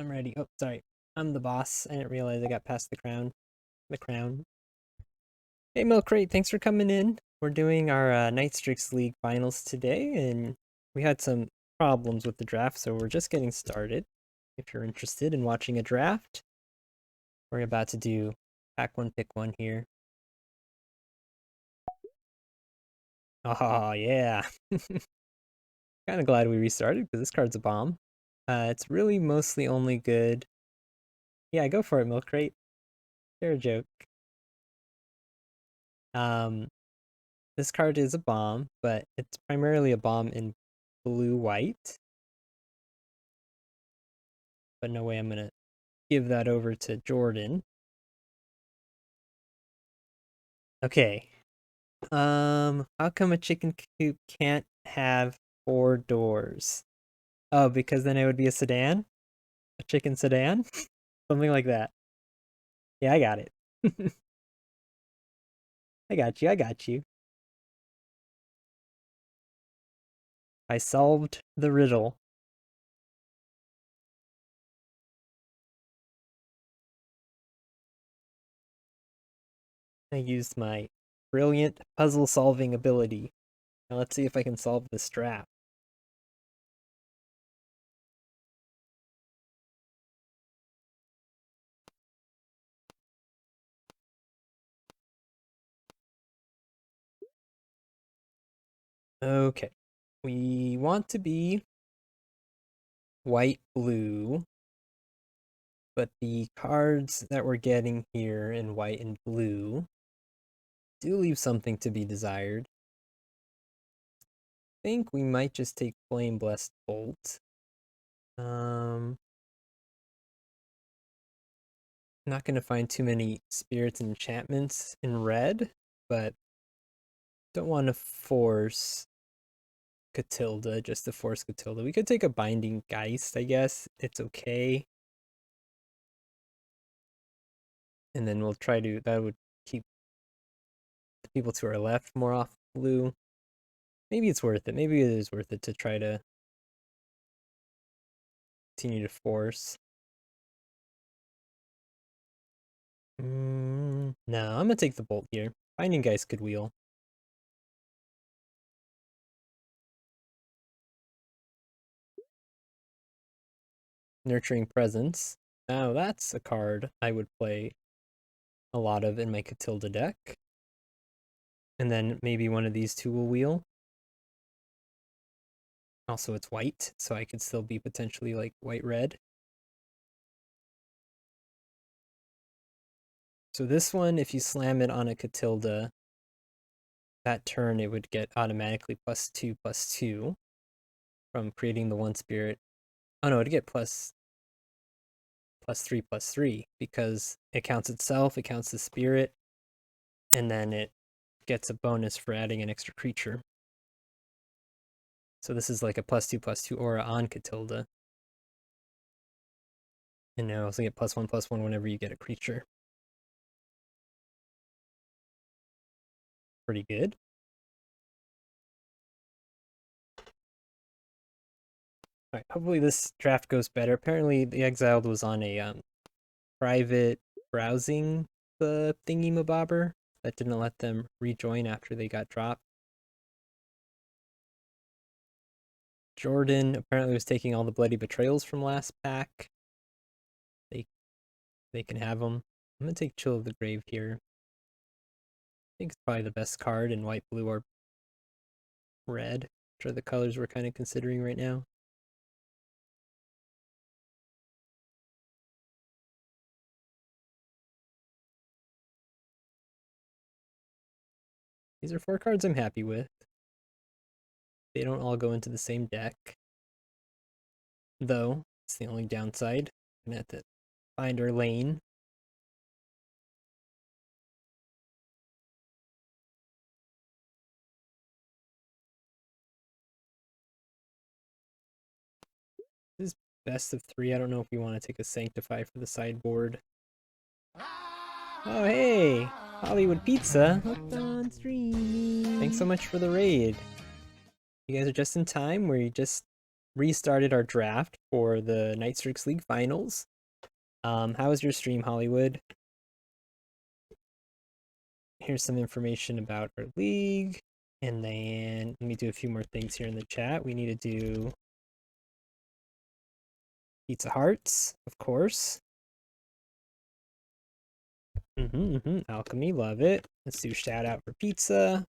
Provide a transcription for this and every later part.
I'm ready. Oh, sorry. I'm the boss. I didn't realize I got past the crown. The crown. Hey, Milk Crate, thanks for coming in. We're doing our Night Strix League finals today, and we had some problems with the draft, so we're just getting started. If you're interested in watching a draft, we're about to do pack one, pick one here. Oh, yeah. Kind of glad we restarted because this card's a bomb. It's really mostly only good. Yeah, go for it, Milk Crate. They're a joke. This card is a bomb, but it's primarily a bomb in blue-white. But no way I'm gonna give that over to Jordan. Okay. How come a chicken coop can't have 4 doors? Oh, because then it would be a sedan? A chicken sedan? Something like that. Yeah, I got it. I got you, I got you. I solved the riddle. I used my brilliant puzzle-solving ability. Now let's see if I can solve this draft. Okay. We want to be white-blue, but the cards that we're getting here in white and blue do leave something to be desired. I think we might just take Flame Blessed Bolt. Not going to find too many spirits and enchantments in red, but don't want to force Katilda just to force Katilda. We could take a Binding Geist, I guess. It's okay. And then we'll try to, that would keep the people to our left more off blue. Maybe it's worth it. Maybe it is worth it to try to continue to force. No, I'm gonna take the bolt here. Binding Geist could wheel. Nurturing Presence. Now that's a card I would play a lot of in my Katilda deck. And then maybe one of these two will wheel. Also, it's white, so I could still be potentially like white-red. So this one, if you slam it on a Katilda, that turn it would get automatically +2/+2 from creating the one spirit. Oh no, it'd get +3/+3 because it counts itself, it counts the spirit, and then it gets a bonus for adding an extra creature. So this is like a +2/+2 aura on Katilda. And now also get +1/+1 whenever you get a creature. Pretty good. Alright, hopefully this draft goes better. Apparently TheXiled was on a private browsing the thingy-mabobber that didn't let them rejoin after they got dropped. Jordan apparently was taking all the bloody betrayals from last pack. They can have them. I'm gonna take Chill of the Grave here. I think it's probably the best card in white, blue, or red, which are the colors we're kind of considering right now. These are 4 cards I'm happy with. They don't all go into the same deck. Though, it's the only downside. We're gonna have to find our lane. This is best of 3. I don't know if we want to take a Sanctify for the sideboard. Oh, hey! Hollywood Pizza! Hooked on streaming! Thanks so much for the raid. You guys are just in time. We just restarted our draft for the Night Strix League Finals. How was your stream, Hollywood? Here's some information about our league. And then let me do a few more things here in the chat. We need to do Pizza Hearts, of course. Alchemy, love it. Let's do shout out for pizza.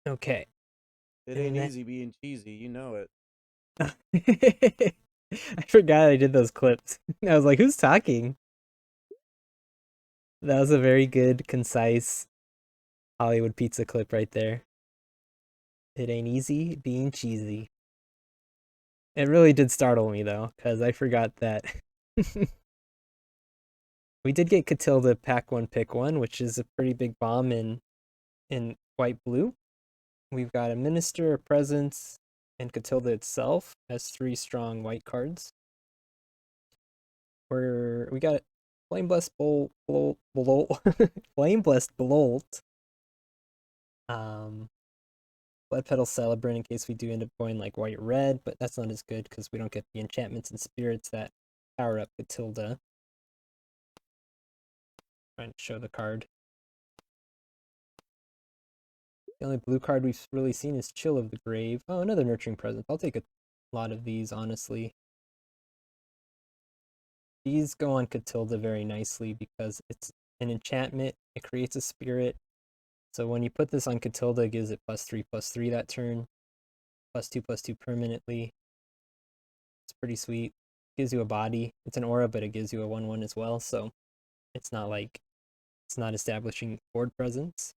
Okay. It ain't easy being cheesy, you know it. I forgot I did those clips. I was like, who's talking? That was a very good, concise Hollywood pizza clip right there. It ain't easy being cheesy. It really did startle me though, because I forgot that we did get Katilda pack one, pick one, which is a pretty big bomb in white blue. We've got a Minister, a Presence, and Katilda itself has 3 strong white cards. We got Flame Blessed Flame Blessed Blolt. Blood Petal Celebrant in case we do end up going like white red, but that's not as good because we don't get the enchantments and spirits that power up Katilda. Trying to show the card. The only blue card we've really seen is Chill of the Grave. Oh, another Nurturing Presence. I'll take a lot of these, honestly. These go on Katilda very nicely because it's an enchantment. It creates a spirit. So when you put this on Katilda, it gives it +3/+3 that turn. +2/+2 permanently. It's pretty sweet. Gives you a body. It's an aura, but it gives you a 1/1 as well. So it's not like it's not establishing board presence.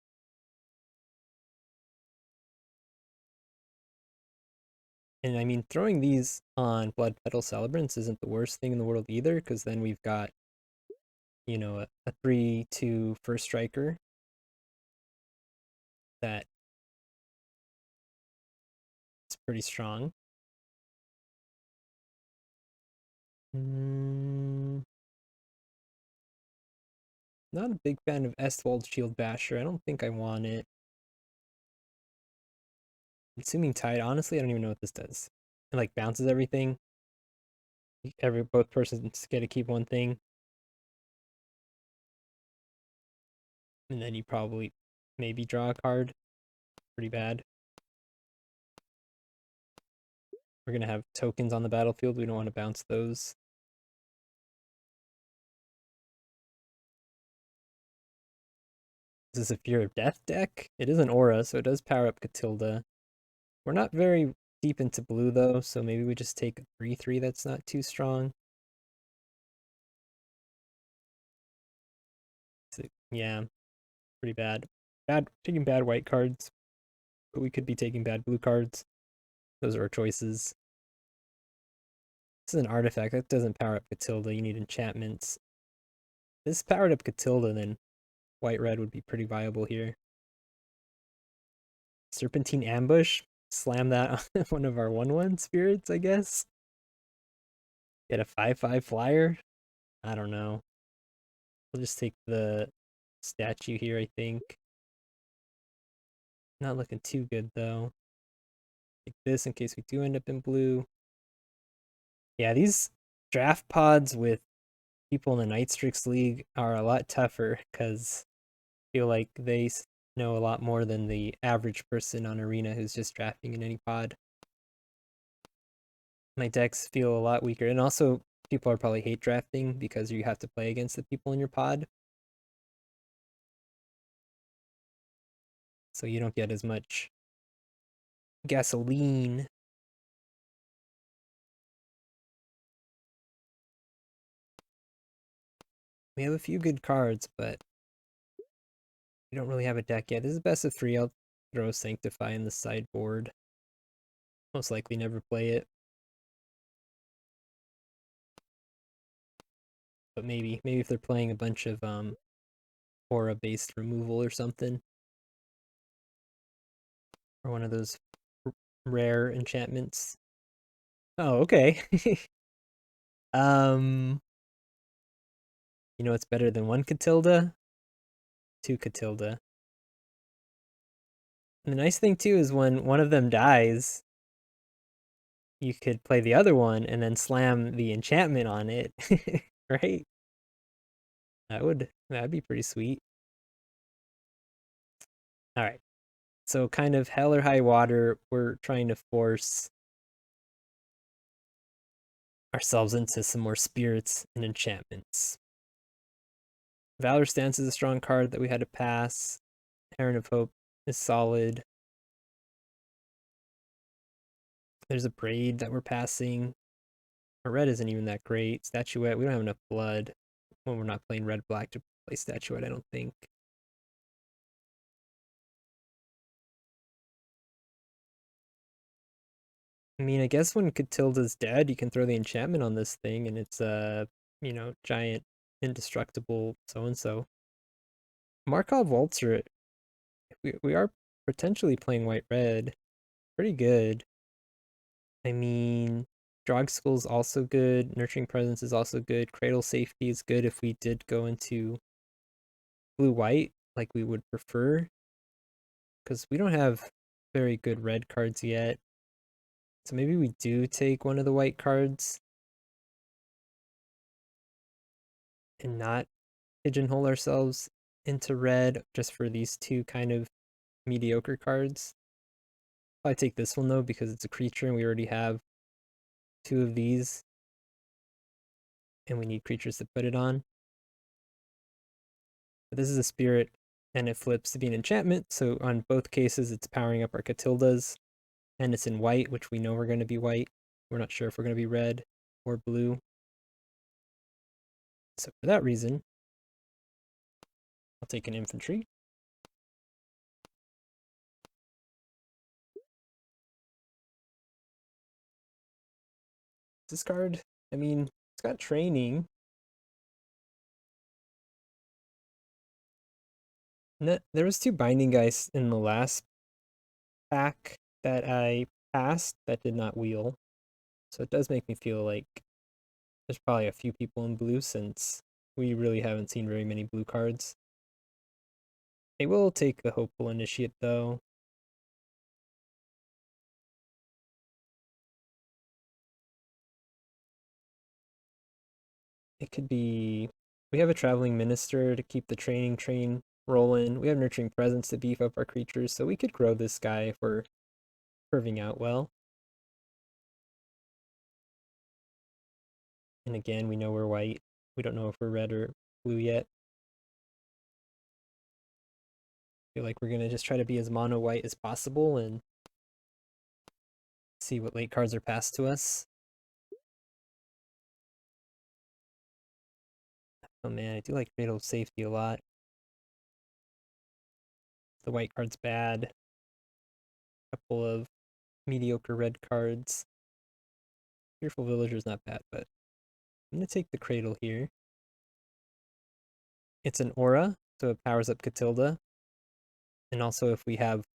And I mean, throwing these on Blood Petal Celebrants isn't the worst thing in the world either, because then we've got, you know, a 3/2 first striker that is pretty strong. Not a big fan of Estwald Shield Basher. I don't think I want it. Consuming Tide, honestly, I don't even know what this does. It like bounces everything. Both persons get to keep one thing. And then you probably maybe draw a card. Pretty bad. We're gonna have tokens on the battlefield. We don't want to bounce those. Is this a Fear of Death deck? It is an aura, so it does power up Katilda. We're not very deep into blue though, so maybe we just take a 3/3 that's not too strong. So, yeah, pretty bad. Taking bad white cards, but we could be taking bad blue cards. Those are our choices. This is an artifact that doesn't power up Katilda. You need enchantments. If this powered up Katilda, then white red would be pretty viable here. Serpentine Ambush. Slam that on one of our 1/1 spirits, I guess. Get a 5/5 flyer. I don't know. We'll just take the statue here, I think. Not looking too good though. Take this in case we do end up in blue. Yeah, these draft pods with people in the Night Strix League are a lot tougher because I feel like they know a lot more than the average person on Arena who's just drafting in any pod. My decks feel a lot weaker, and also people are probably hate drafting because you have to play against the people in your pod. So you don't get as much gasoline. We have a few good cards, but we don't really have a deck yet. This is best of 3. I'll throw Sanctify in the sideboard. Most likely never play it. But maybe if they're playing a bunch of aura-based removal or something. Or one of those rare enchantments. Oh, okay. um, you know what's better than one Katilda? 2 Katilda. And the nice thing too is when one of them dies, you could play the other one and then slam the enchantment on it, right? That'd be pretty sweet. All right. So kind of hell or high water, we're trying to force ourselves into some more spirits and enchantments. Valor Stance is a strong card that we had to pass. Heron of Hope is solid. There's a Braid that we're passing. Our red isn't even that great. Statuette, we don't have enough blood when we're not playing red-black to play Statuette, I don't think. I mean, I guess when Katilda's dead, you can throw the enchantment on this thing and it's a, giant indestructible so-and-so. Markov Waltzer, we are potentially playing white-red. Pretty good. I mean, Drog School's also good. Nurturing Presence is also good. Cradle Safety is good if we did go into blue-white like we would prefer. Because we don't have very good red cards yet. So maybe we do take one of the white cards and not pigeonhole ourselves into red just for these two kind of mediocre cards. I take this one though because it's a creature and we already have two of these and we need creatures to put it on. But this is a spirit and it flips to be an enchantment, so on both cases it's powering up our Katildas, and it's in white, which we know we're going to be white. We're not sure if we're going to be red or blue. So for that reason, I'll take an infantry. This card, I mean, it's got training. There was two binding guys in the last pack that I passed that did not wheel. So it does make me feel like there's probably a few people in blue since we really haven't seen very many blue cards. They will take the Hopeful Initiate though. It could be, we have a Traveling Minister to keep the training train rolling. We have Nurturing Presence to beef up our creatures, so we could grow this guy if we're curving out well. And again, we know we're white. We don't know if we're red or blue yet. I feel like we're going to just try to be as mono white as possible and see what late cards are passed to us. Oh man, I do like Fatal Safety a lot. The white card's bad. A couple of mediocre red cards. Fearful Villager's not bad, but I'm going to take the Cradle here. It's an aura, so it powers up Katilda. And also if we have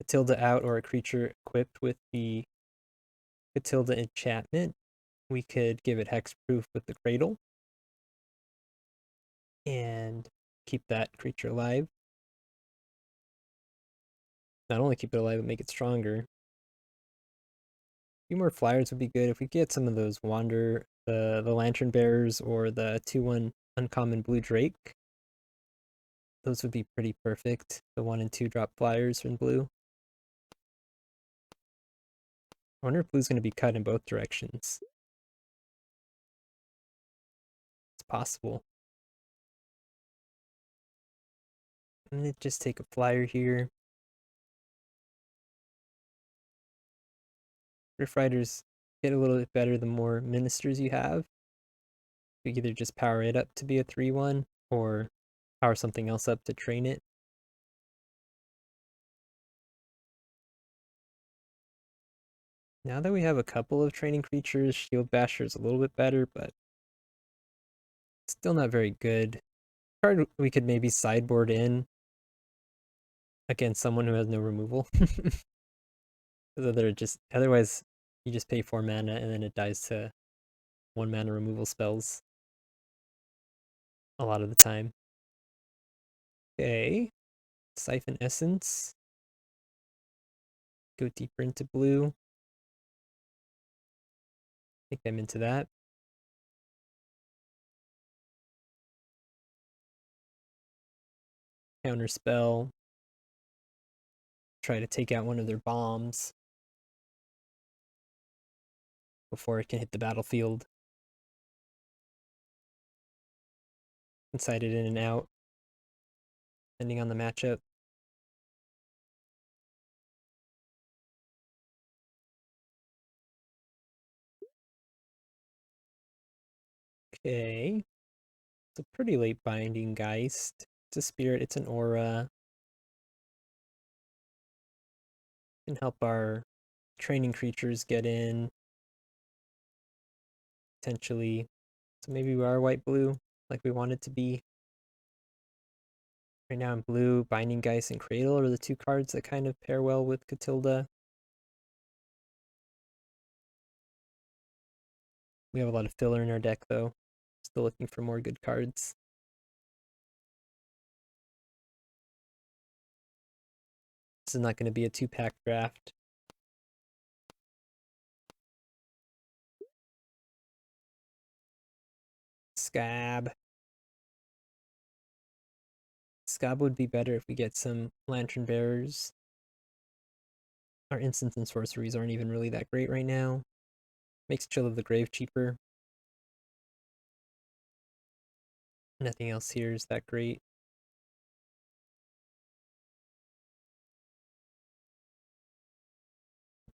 Katilda out or a creature equipped with the Katilda enchantment, we could give it hexproof with the Cradle and keep that creature alive. Not only keep it alive, but make it stronger. A few more flyers would be good. If we get some of those Wander, the Lantern Bearers, or the 2/1 uncommon Blue Drake, those would be pretty perfect. The 1 and 2 drop flyers in blue. I wonder if blue's going to be cut in both directions. It's possible. I'm going to just take a flyer here. Rift Riders get a little bit better the more ministers you have. You either just power it up to be a 3/1 or power something else up to train it. Now that we have a couple of training creatures, Shield Basher is a little bit better, but still not very good. Card we could maybe sideboard in against someone who has no removal. Otherwise you just pay 4 mana and then it dies to 1 mana removal spells a lot of the time. Okay. Siphon Essence. Go deeper into blue. I think I'm into that. Counter spell. Try to take out one of their bombs before it can hit the battlefield. Inside it in and out, depending on the matchup. Okay. It's a pretty late binding Geist. It's a spirit, it's an aura. Can help our training creatures get in. Potentially. So maybe we are white-blue, like we want it to be. Right now in blue, Binding Geist and Cradle are the two cards that kind of pair well with Katilda. We have a lot of filler in our deck, though. Still looking for more good cards. This is not going to be a 2-pack draft. Scab. Scab would be better if we get some Lantern Bearers. Our instants and sorceries aren't even really that great right now. Makes Chill of the Grave cheaper. Nothing else here is that great.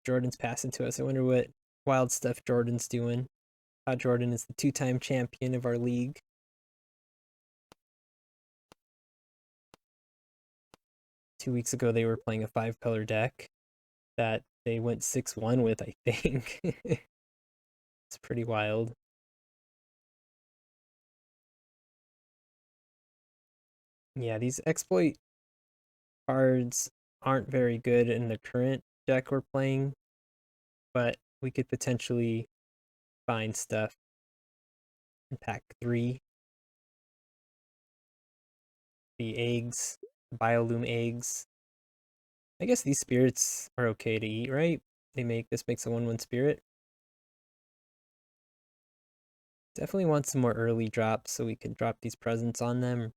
Jordan's passing to us. I wonder what wild stuff Jordan's doing. TaJoordan is the 2-time champion of our league. Two weeks ago, they were playing a 5-color deck that they went 6-1 with, I think. It's pretty wild. Yeah, these exploit cards aren't very good in the current deck we're playing, but we could potentially find stuff in pack 3. The eggs, Biolume eggs. I guess these spirits are okay to eat, right? This makes a 1/1 spirit. Definitely want some more early drops so we can drop these presents on them.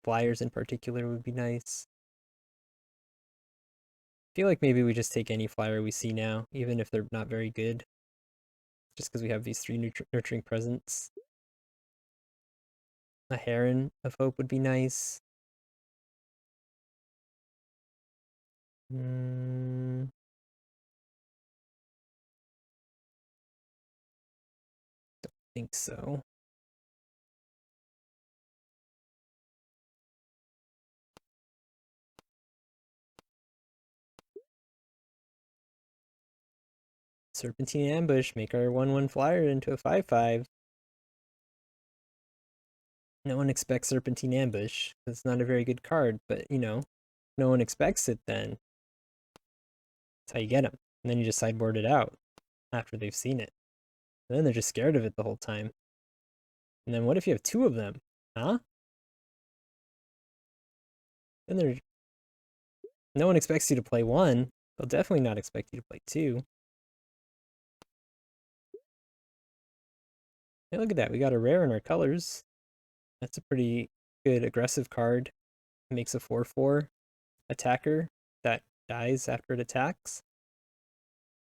Flyers in particular would be nice. I feel like maybe we just take any flyer we see now, even if they're not very good. Just because we have these 3 nurturing presents. A Heron of Hope would be nice. Don't think so. Serpentine Ambush, make our 1/1 flyer into a 5/5. No one expects Serpentine Ambush. It's not a very good card, but you know, no one expects it then. That's how you get them. And then you just sideboard it out after they've seen it. And then they're just scared of it the whole time. And then what if you have 2 of them? Huh? Then no one expects you to play 1. They'll definitely not expect you to play 2. Hey, look at that. We got a rare in our colors. That's a pretty good aggressive card. It makes a 4/4 attacker that dies after it attacks.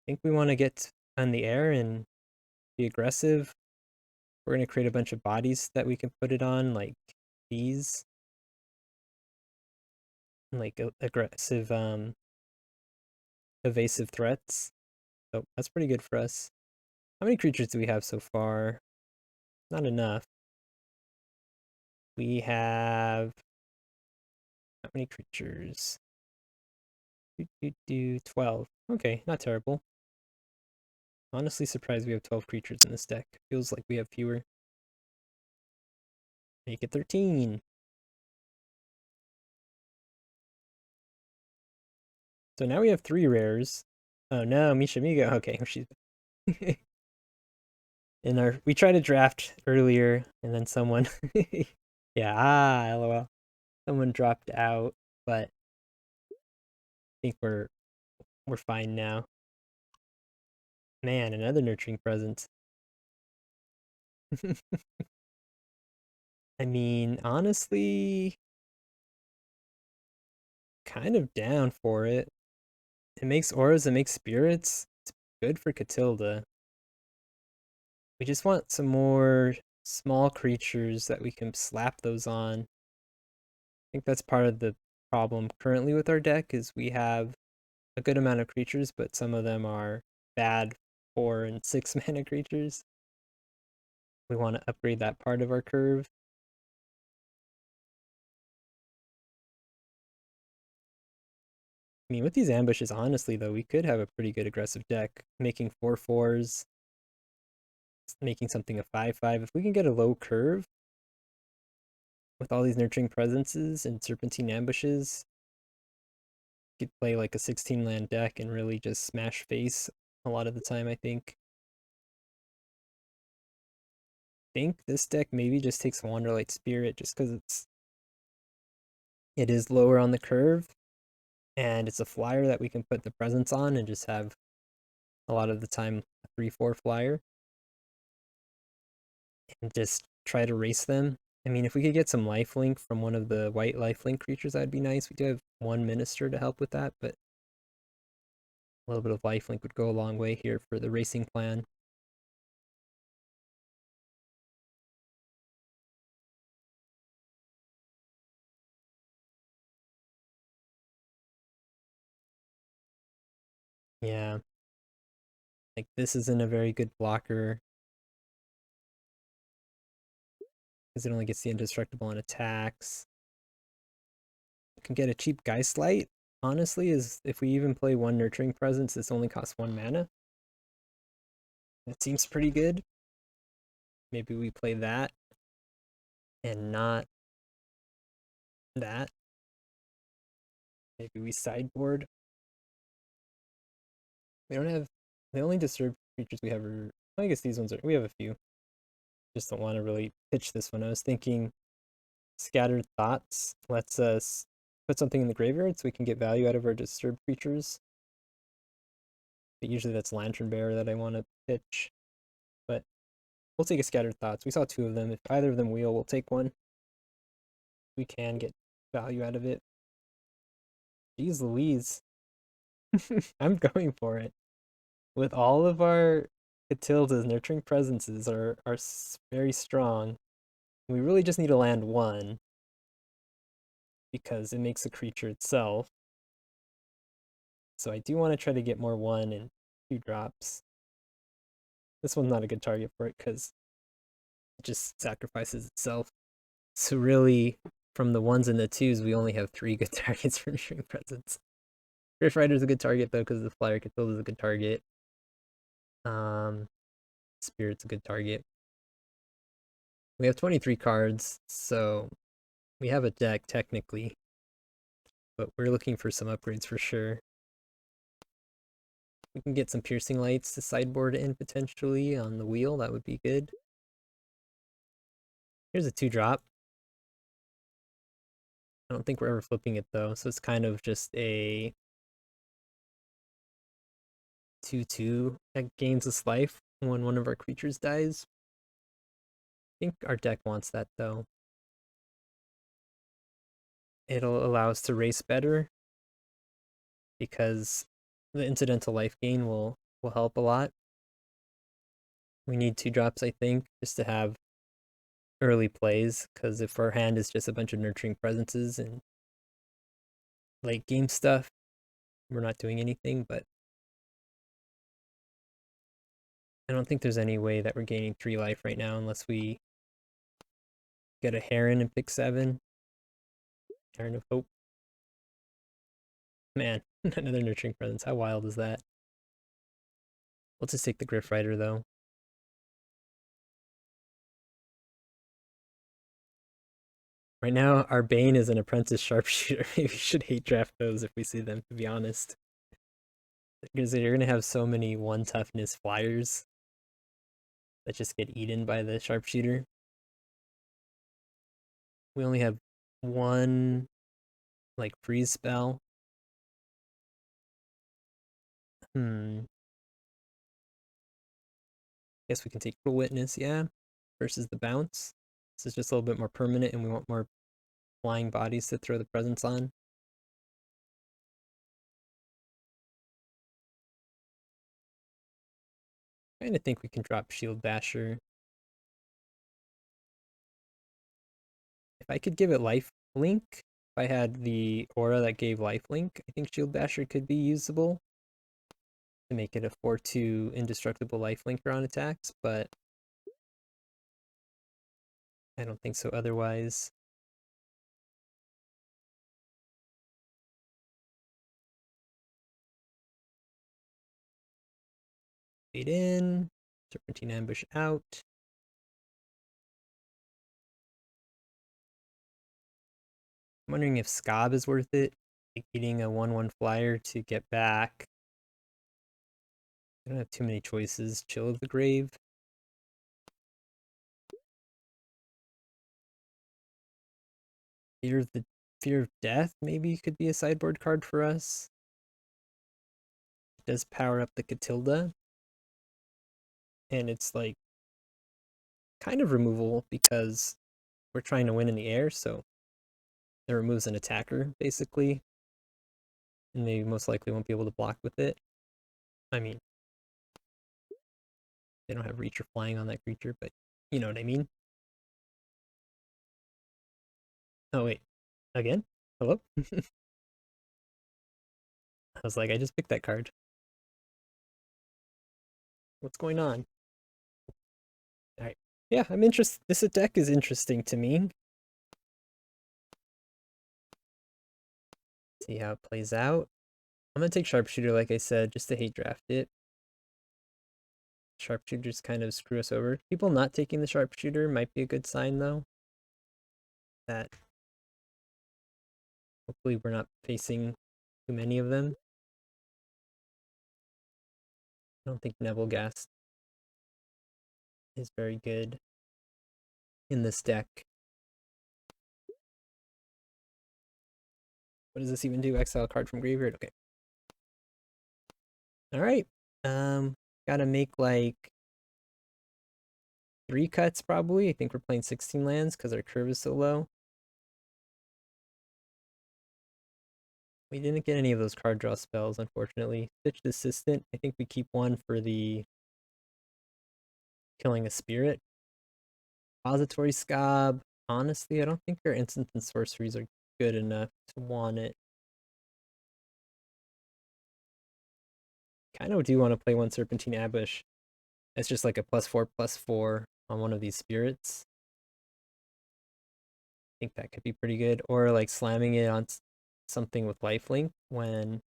I think we want to get on the air and be aggressive. We're going to create a bunch of bodies that we can put it on, like these. Like aggressive, evasive threats. So that's pretty good for us. How many creatures do we have so far? Not enough. We have how many creatures? 12. Okay, not terrible. Honestly surprised we have 12 creatures in this deck. Feels like we have fewer. Make it 13. So now we have 3 rares. Oh no, Mishamigo. Okay, she's we tried to draft earlier and then someone yeah, lol. Someone dropped out, but I think we're we're fine now. Man, another nurturing presence. I mean, honestly, kind of down for it. It makes auras, it makes spirits. It's good for Katilda. We just want some more small creatures that we can slap those on. I think that's part of the problem currently with our deck is we have a good amount of creatures, but some of them are bad 4 and 6 mana creatures. We want to upgrade that part of our curve. I mean, with these ambushes, honestly, though, we could have a pretty good aggressive deck, making 4/4s, making something a 5/5. If we can get a low curve with all these nurturing presences and serpentine ambushes, we could play like a 16 land deck and really just smash face a lot of the time, I think. I think this deck maybe just takes Wanderlight Spirit just because it is lower on the curve and it's a flyer that we can put the presence on and just have a lot of the time a 3/4 flyer and just try to race them. I mean, if we could get some lifelink from one of the white lifelink creatures, that'd be nice. We do have one minister to help with that, but a little bit of lifelink would go a long way here for the racing plan. Yeah, like this isn't a very good blocker because it only gets the indestructible on attacks. Can get a cheap Geistlight, honestly, is if we even play one Nurturing Presence, this only costs 1 mana. That seems pretty good. Maybe we play that and not that. Maybe we sideboard. We don't have the only disturbed creatures we have are, I guess these ones are, we have a few. Just don't want to really pitch this one. I was thinking Scattered Thoughts lets us put something in the graveyard so we can get value out of our disturbed creatures. But usually that's Lantern Bearer that I want to pitch. But we'll take a Scattered Thoughts. We saw 2 of them. If either of them wheel, we'll take one. We can get value out of it. Jeez Louise. I'm going for it. With all of our Katilda's nurturing presences are very strong. We really just need to land one because it makes a creature itself. So I do want to try to get more 1 and 2 drops. This one's not a good target for it because it just sacrifices itself. So really, from the 1s and the 2s, we only have 3 good targets for nurturing presence. Griff Rider's a good target though because the flyer Katilda's a good target. Spirit's a good target. We have 23 cards, so we have a deck technically, but we're looking for some upgrades for sure. We can get some piercing lights to sideboard in potentially on the wheel. That would be good. Here's a 2-drop. I don't think we're ever flipping it though, so it's kind of just a 2/2 that gains us life when one of our creatures dies. I think our deck wants that though. It'll allow us to race better because the incidental life gain will help a lot. We need 2 drops, I think, just to have early plays, because if our hand is just a bunch of nurturing presences and late game stuff, we're not doing anything, but I don't think there's any way that we're gaining 3 life right now unless we get a Heron and pick 7. Heron of Hope. Man, another nurturing presence. How wild is that? Let's just take the Griff Rider though. Right now, our Bane is an apprentice sharpshooter. Maybe we should hate draft those if we see them, to be honest. Because you're gonna have so many 1 toughness flyers that just get eaten by the sharpshooter. We only have 1 like freeze spell. Guess we can take Cruel Witness, yeah. Versus the bounce. This is just a little bit more permanent and we want more flying bodies to throw the presents on. I kinda think we can drop Shield Basher. If I could give it Life Link, if I had the aura that gave Life Link, I think Shield Basher could be usable to make it a 4/2 indestructible life linker on attacks, but I don't think so otherwise. Fade in, Serpentine Ambush out. I'm wondering if Scob is worth it, like eating a 1/1 flyer to get back. I don't have too many choices. Chill of the Grave. Fear of Death maybe could be a sideboard card for us. It does power up the Katilda. And it's like kind of removal because we're trying to win in the air, so it removes an attacker basically. And they most likely won't be able to block with it. I mean, they don't have reach or flying on that creature, but you know what I mean. Oh wait, again? Hello? I was like, I just picked that card. What's going on? Alright. Yeah, I'm interested. This deck is interesting to me. See how it plays out. I'm gonna take Sharpshooter, like I said, just to hate draft it. Sharpshooters kind of screw us over. People not taking the Sharpshooter might be a good sign, though. That hopefully we're not facing too many of them. I don't think Neville Gas is very good in this deck. What does this even do? Exile a card from graveyard? Okay. Alright. Gotta make like 3 cuts probably. I think we're playing 16 lands because our curve is so low. We didn't get any of those card draw spells, unfortunately. Stitched Assistant. I think we keep one for the killing a spirit. Repository Scob. Honestly, I don't think our instants and sorceries are good enough to want it. Kind of do want to play one Serpentine Ambush. It's just like a +4/+4 on one of these spirits. I think that could be pretty good. Or like slamming it on something with lifelink when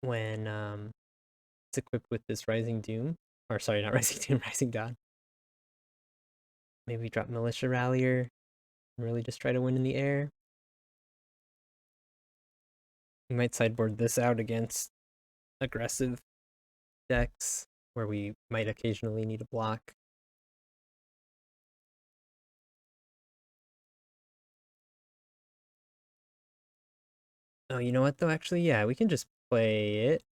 it's equipped with this Rising Doom. Or sorry, not Rising Doom, Rising Dawn. Maybe drop Militia Rallier and really just try to win in the air. We might sideboard this out against aggressive decks where we might occasionally need a block. Oh, you know what though? Actually, yeah, we can just play it.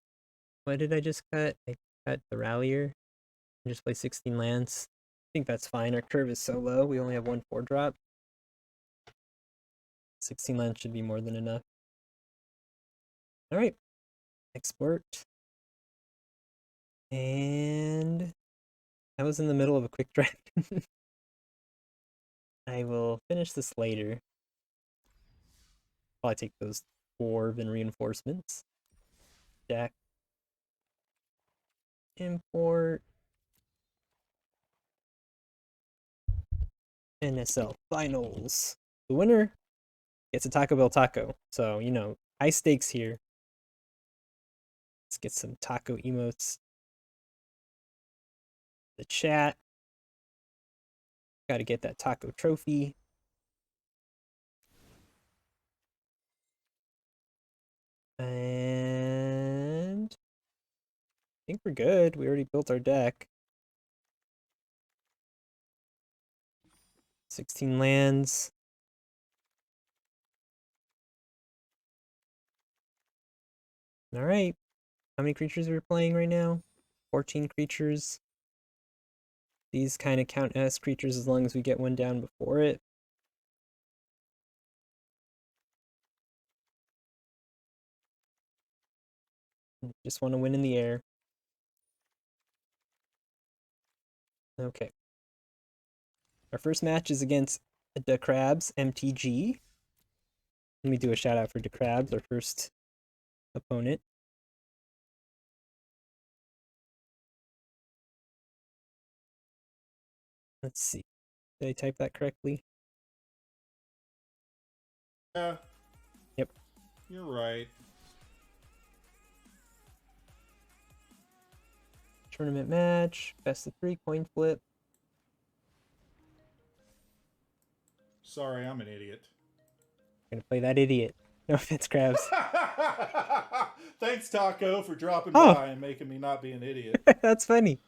What did I just cut? I cut the Rallier and just play 16 lands. I think that's fine. Our curve is so low. We only have 1 4-drop. 16 lands should be more than enough. All right. Export. And I was in the middle of a quick draft. I will finish this later. Probably take those orb and reinforcements. Deck. Import. NSL Finals. The winner gets a Taco Bell taco. So, you know, high stakes here. Let's get some taco emotes. The chat. Got to get that taco trophy. And I think we're good. We already built our deck. 16 lands. All right. how many creatures we're playing right now? 14 creatures. These kind of count as creatures as long as we get one down before it. Just want to win in the air. Okay. Our first match is against DaCrabsMTG. Let me do a shout out for DaCrabs, our first opponent. Let's see. Did I type that correctly? Yeah. Yep. You're right. Tournament match, best of 3, coin flip. Sorry, I'm an idiot. I'm gonna play that idiot. No offense, Crabs. Thanks, Taco, for dropping Oh. by and making me not be an idiot. That's funny.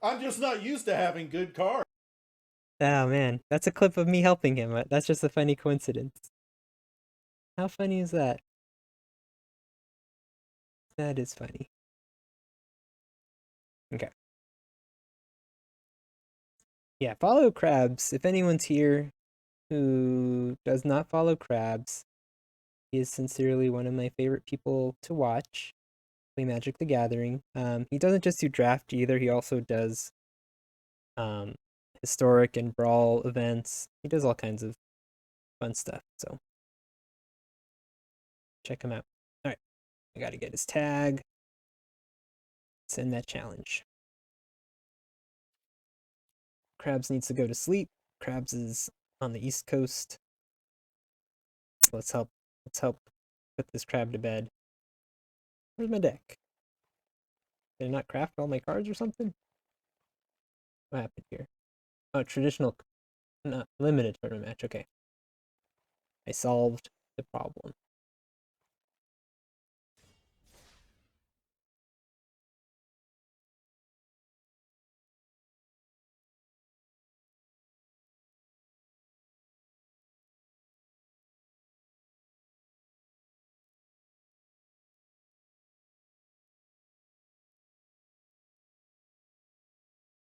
I'm just not used to having good cards. Oh man, that's a clip of me helping him. That's just a funny coincidence. How funny is that? That is funny. Okay. Yeah, follow Crabs. If anyone's here who does not follow Crabs, he is sincerely one of my favorite people to watch play Magic the Gathering. He doesn't just do draft either, he also does historic and brawl events. He does all kinds of fun stuff, so check him out. Alright, I gotta get his tag. Send that challenge. Crabs needs to go to sleep. Crabs is on the East Coast. Let's help put this crab to bed. Where's my deck? Did I not craft all my cards or something? What happened here? Oh, traditional, not limited tournament match. Okay. I solved the problem.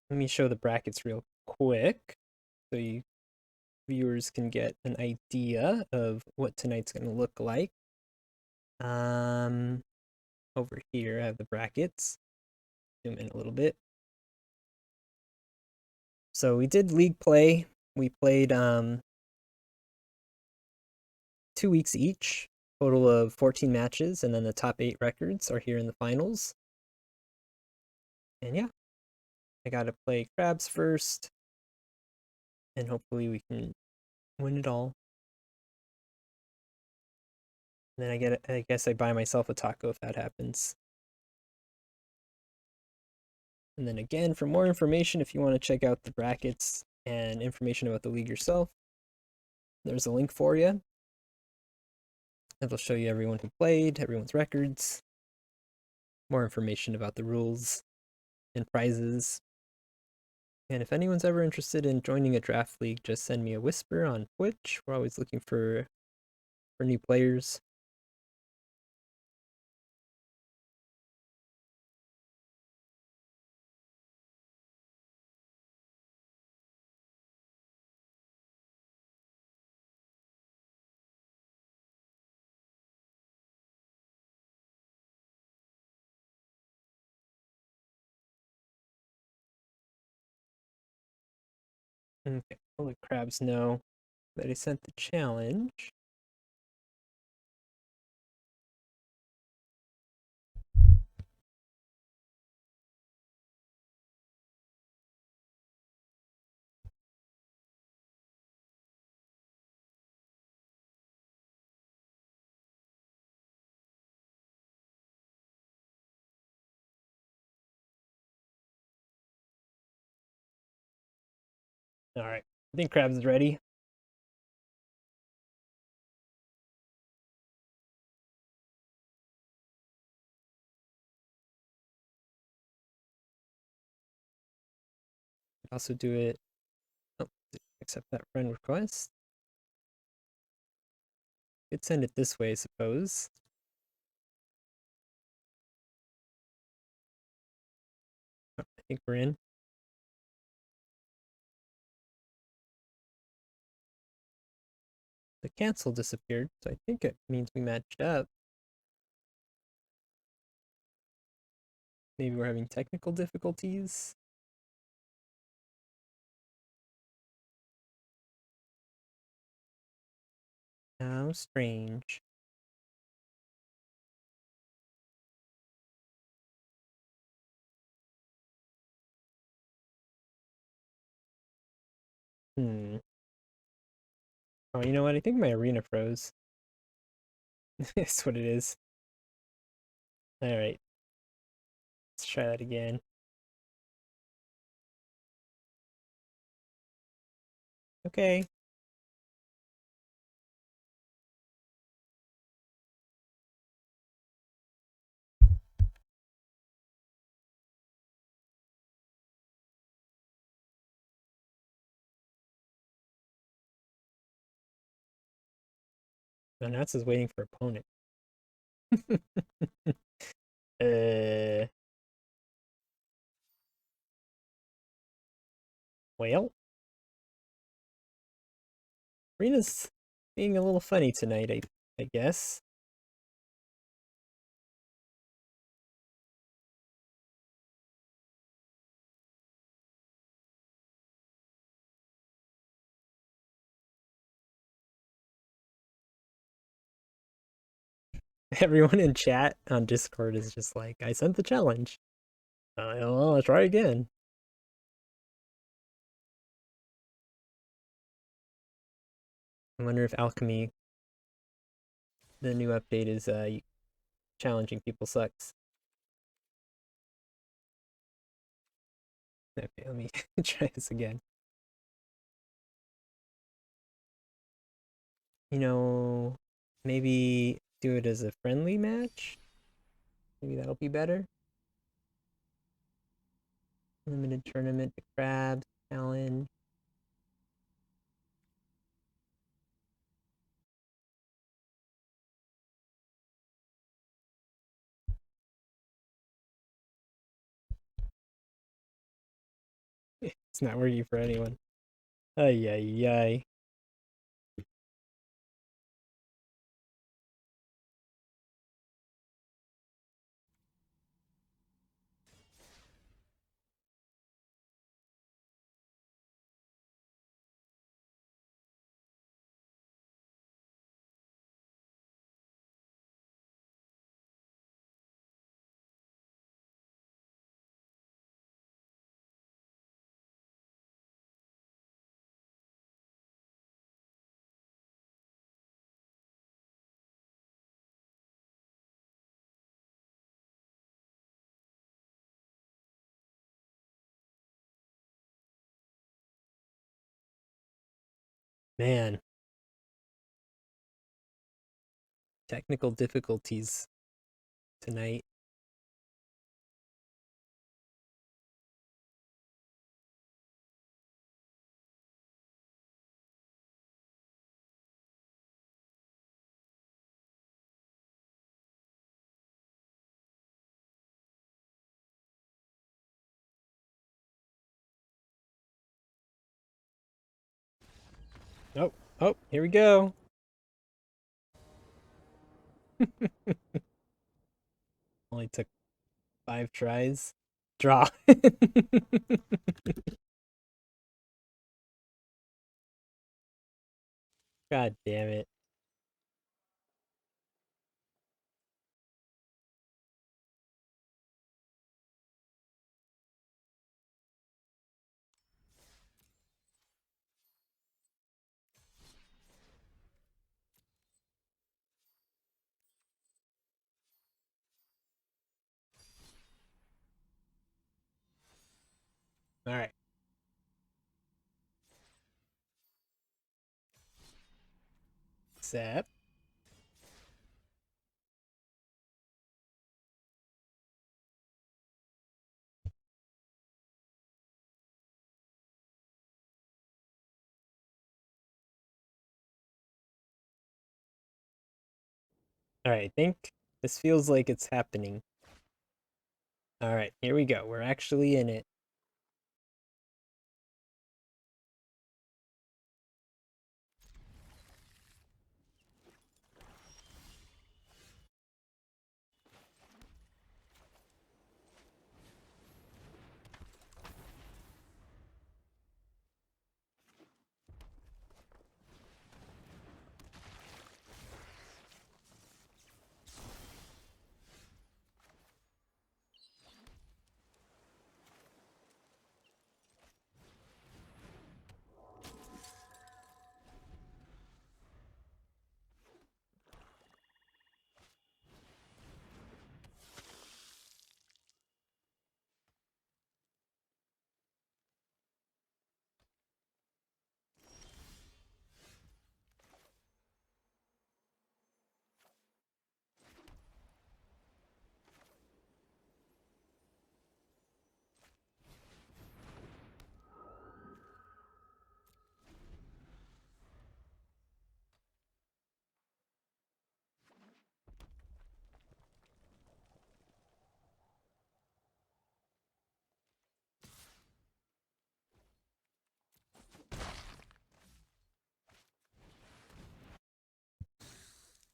Let me show the brackets real quick so you viewers can get an idea of what tonight's going to look like. Over here I have the brackets. Zoom in a little bit. So we did league play. We played 2 weeks each, total of 14 matches, and then the top 8 records are here in the finals. And yeah, I gotta play Crabs first, and hopefully we can win it all. And then I guess I buy myself a taco if that happens. And then again, for more information, if you want to check out the brackets and information about the league yourself, there's a link for you. It'll show you everyone who played, everyone's records, more information about the rules and prizes. And if anyone's ever interested in joining a draft league, just send me a whisper on Twitch. We're always looking for new players. Okay, I'll let Crabs know that I sent the challenge. All right, I think Crabs is ready. Also do it. Oh, accept that friend request. Could send it this way, I suppose. think we're in. The cancel disappeared, so I think it means we matched up. Maybe we're having technical difficulties. How strange. Hmm. Oh, you know what? I think my arena froze. That's what it is. Alright. Let's try that again. Okay. And that's is waiting for opponent. uh. Well. Arena's being a little funny tonight, I guess. Everyone in chat on Discord is just like, I sent the challenge. Well, I'll try again. I wonder if Alchemy, the new update, is challenging people sucks. Okay, let me try this again. You know, maybe do it as a friendly match? Maybe that'll be better. Limited tournament to Crabs challenge. It's not working for anyone. Ay, ay, ay. Man. Technical difficulties tonight. Oh, here we go. Only took 5 tries. Draw. God damn it. All right. Sep. All right, I think this feels like it's happening. All right, here we go. We're actually in it.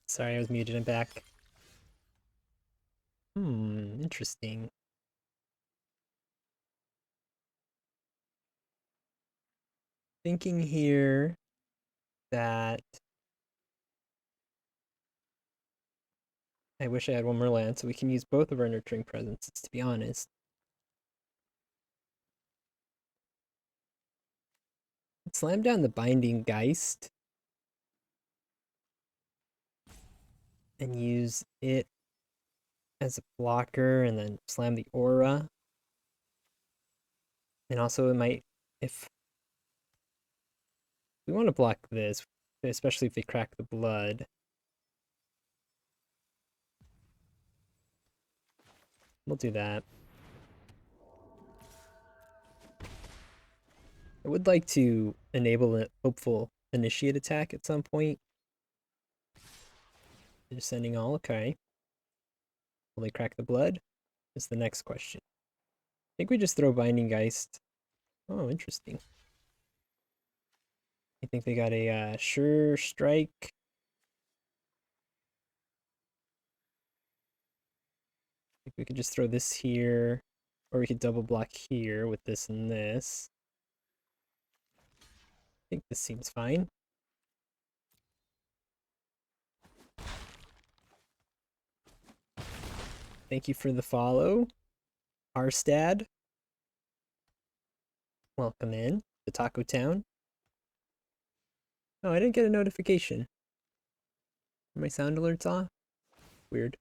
Sorry, I was muted. I'm back. Interesting. Thinking here that I wish I had one more land so we can use both of our nurturing presences, to be honest. Slam down the Binding Geist and use it as a blocker, and then slam the Aura. And also it might, if we want to block this, especially if they crack the blood. We'll do that. I would like to enable a hopeful initiate attack at some point. They're sending all, okay. Will they crack the blood? Is the next question. I think we just throw Binding Geist. Oh, interesting. I think they got a sure strike. I think we could just throw this here, or we could double block here with this and this. I think this seems fine. Thank you for the follow, Arstad. Welcome in to Taco Town. Oh, I didn't get a notification. Are my sound alerts off? Weird.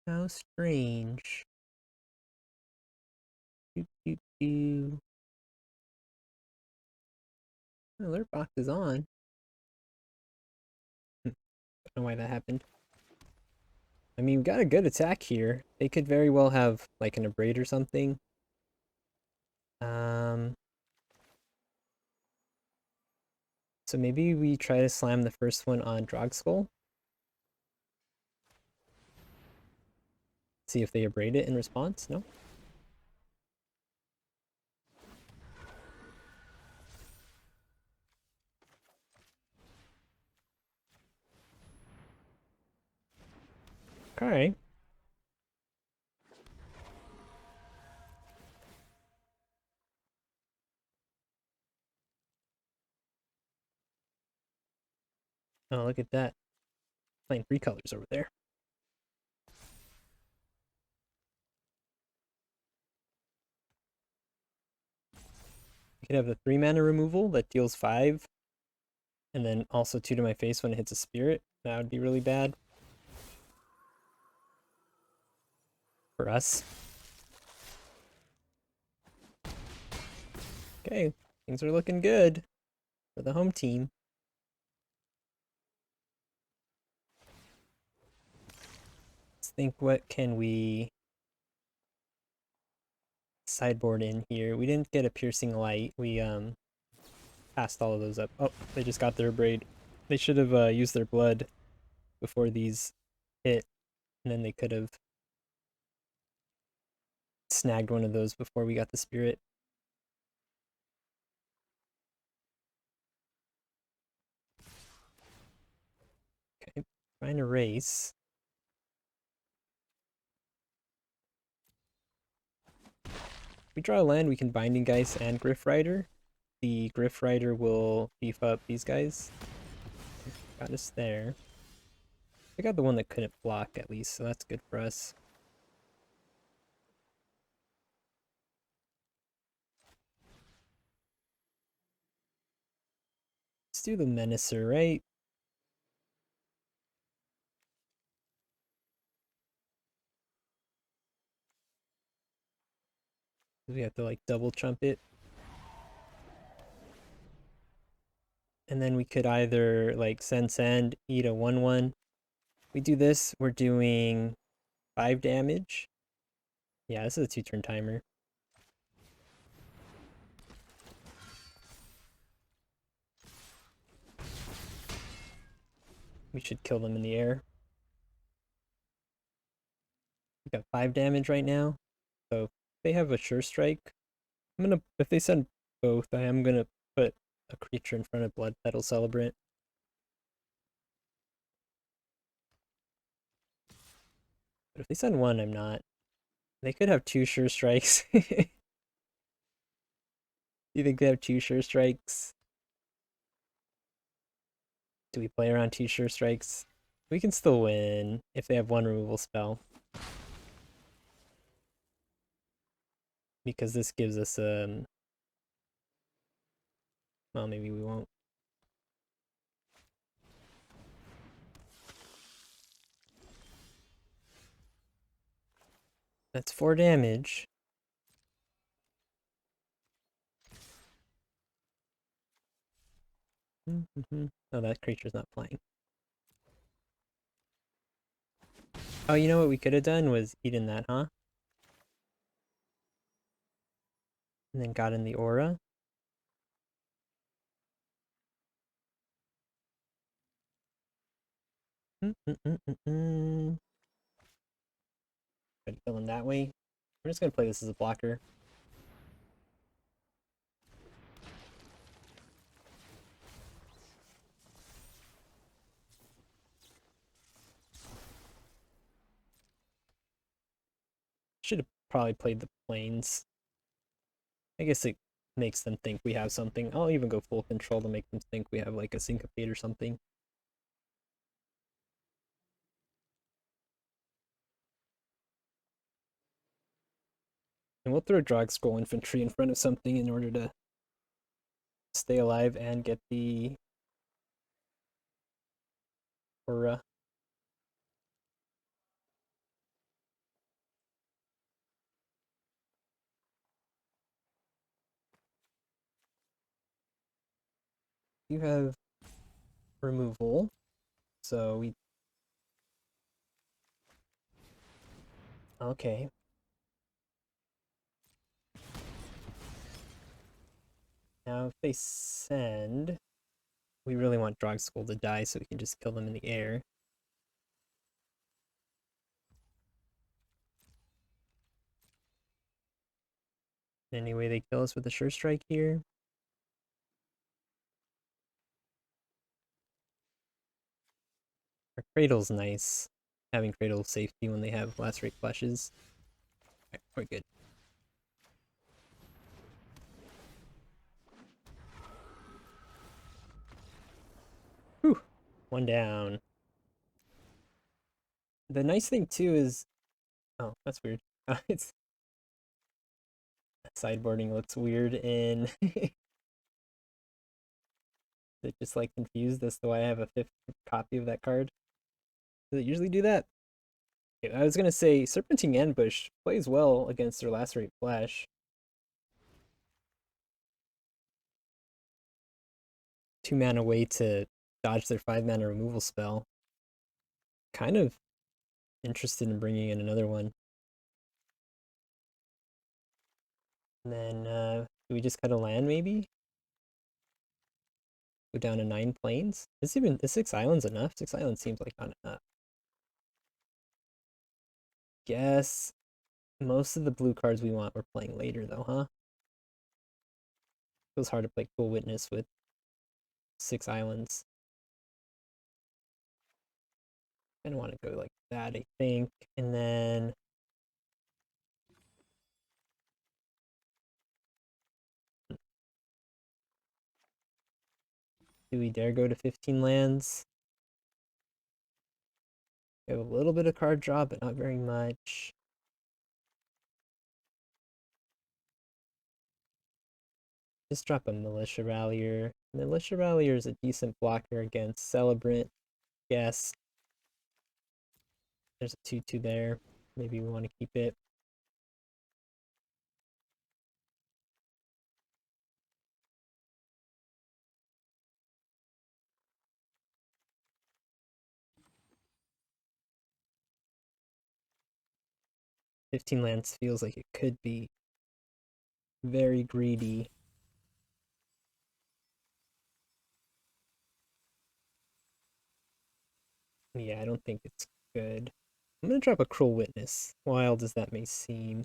How strange. Alert box is on. Don't know why that happened. I mean, we got a good attack here. They could very well have like an abrade or something. So maybe we try to slam the first one on Drogskull. See if they abrade it in response. No? Okay. Oh, look at that. Playing 3 colors over there. You could have the 3-mana removal that deals 5. And then also 2 to my face when it hits a spirit. That would be really bad. For us. Okay, things are looking good for the home team. Let's think, what can we sideboard in here? We didn't get a piercing light. We passed all of those up. Oh, they just got their braid. They should have used their blood before these hit, and then they could have snagged one of those before we got the spirit. Okay, trying to race. If we draw a land, we can Binding Geist and Griff Rider. The Griff Rider will beef up these guys. Got us there. I got the one that couldn't block at least, so that's good for us. Let's do the Menacer, right? We have to like double chump it. And then we could either like send, eat a 1/1. We do this, we're doing 5 damage. Yeah, this is a 2-turn timer. We should kill them in the air. We got 5 damage right now. So if they have a sure strike, if they send both, I am gonna put a creature in front of Blood Petal Celebrant. But if they send one, I'm not. They could have 2 Sure Strikes. Do you think they have 2 Sure Strikes? Do we play around 2 Sure Strikes? We can still win if they have 1 removal spell. Because this gives us, well, maybe we won't. That's 4 damage. Oh, that creature's not playing. Oh, you know what we could have done was eaten that, huh? And then got in the aura. Try to kill him that way. We're just gonna play this as a blocker. Should have probably played the planes. I guess it makes them think we have something. I'll even go full control to make them think we have like a syncopate or something. And we'll throw Drog Scroll Infantry in front of something in order to stay alive and get the aura. You have removal, so we... Okay. Now if they send... We really want Drog Scroll to die so we can just kill them in the air. Anyway, they kill us with a Sure Strike here. Our Cradle's nice. Having Cradle safety when they have Lacerate Flushes. Right, we're good. Whew. 1 down. The nice thing too is... Oh, that's weird. It's... Sideboarding looks weird in... It just like confused as to why I have a 5th copy of that card. Does it usually do that? Okay, I was gonna say Serpentine Ambush plays well against their Lacerate Flash. 2 mana way to dodge their 5 mana removal spell. Kind of interested in bringing in another one. And then do we just cut a land maybe? Go down to 9 planes? Is 6 islands enough? 6 islands seems like not enough. Guess most of the blue cards we want we're playing later though, huh? Feels hard to play Cool Witness with 6 islands. I don't want to go like that, I think. And then do we dare go to 15 lands? We have a little bit of card draw, but not very much. Just drop a Militia Rallier. Militia Rallier is a decent blocker against Celebrant. Yes. There's a 2/2 there. Maybe we want to keep it. $15 lands feels like it could be very greedy. Yeah, I don't think it's good. I'm gonna drop a Cruel Witness, wild as that may seem.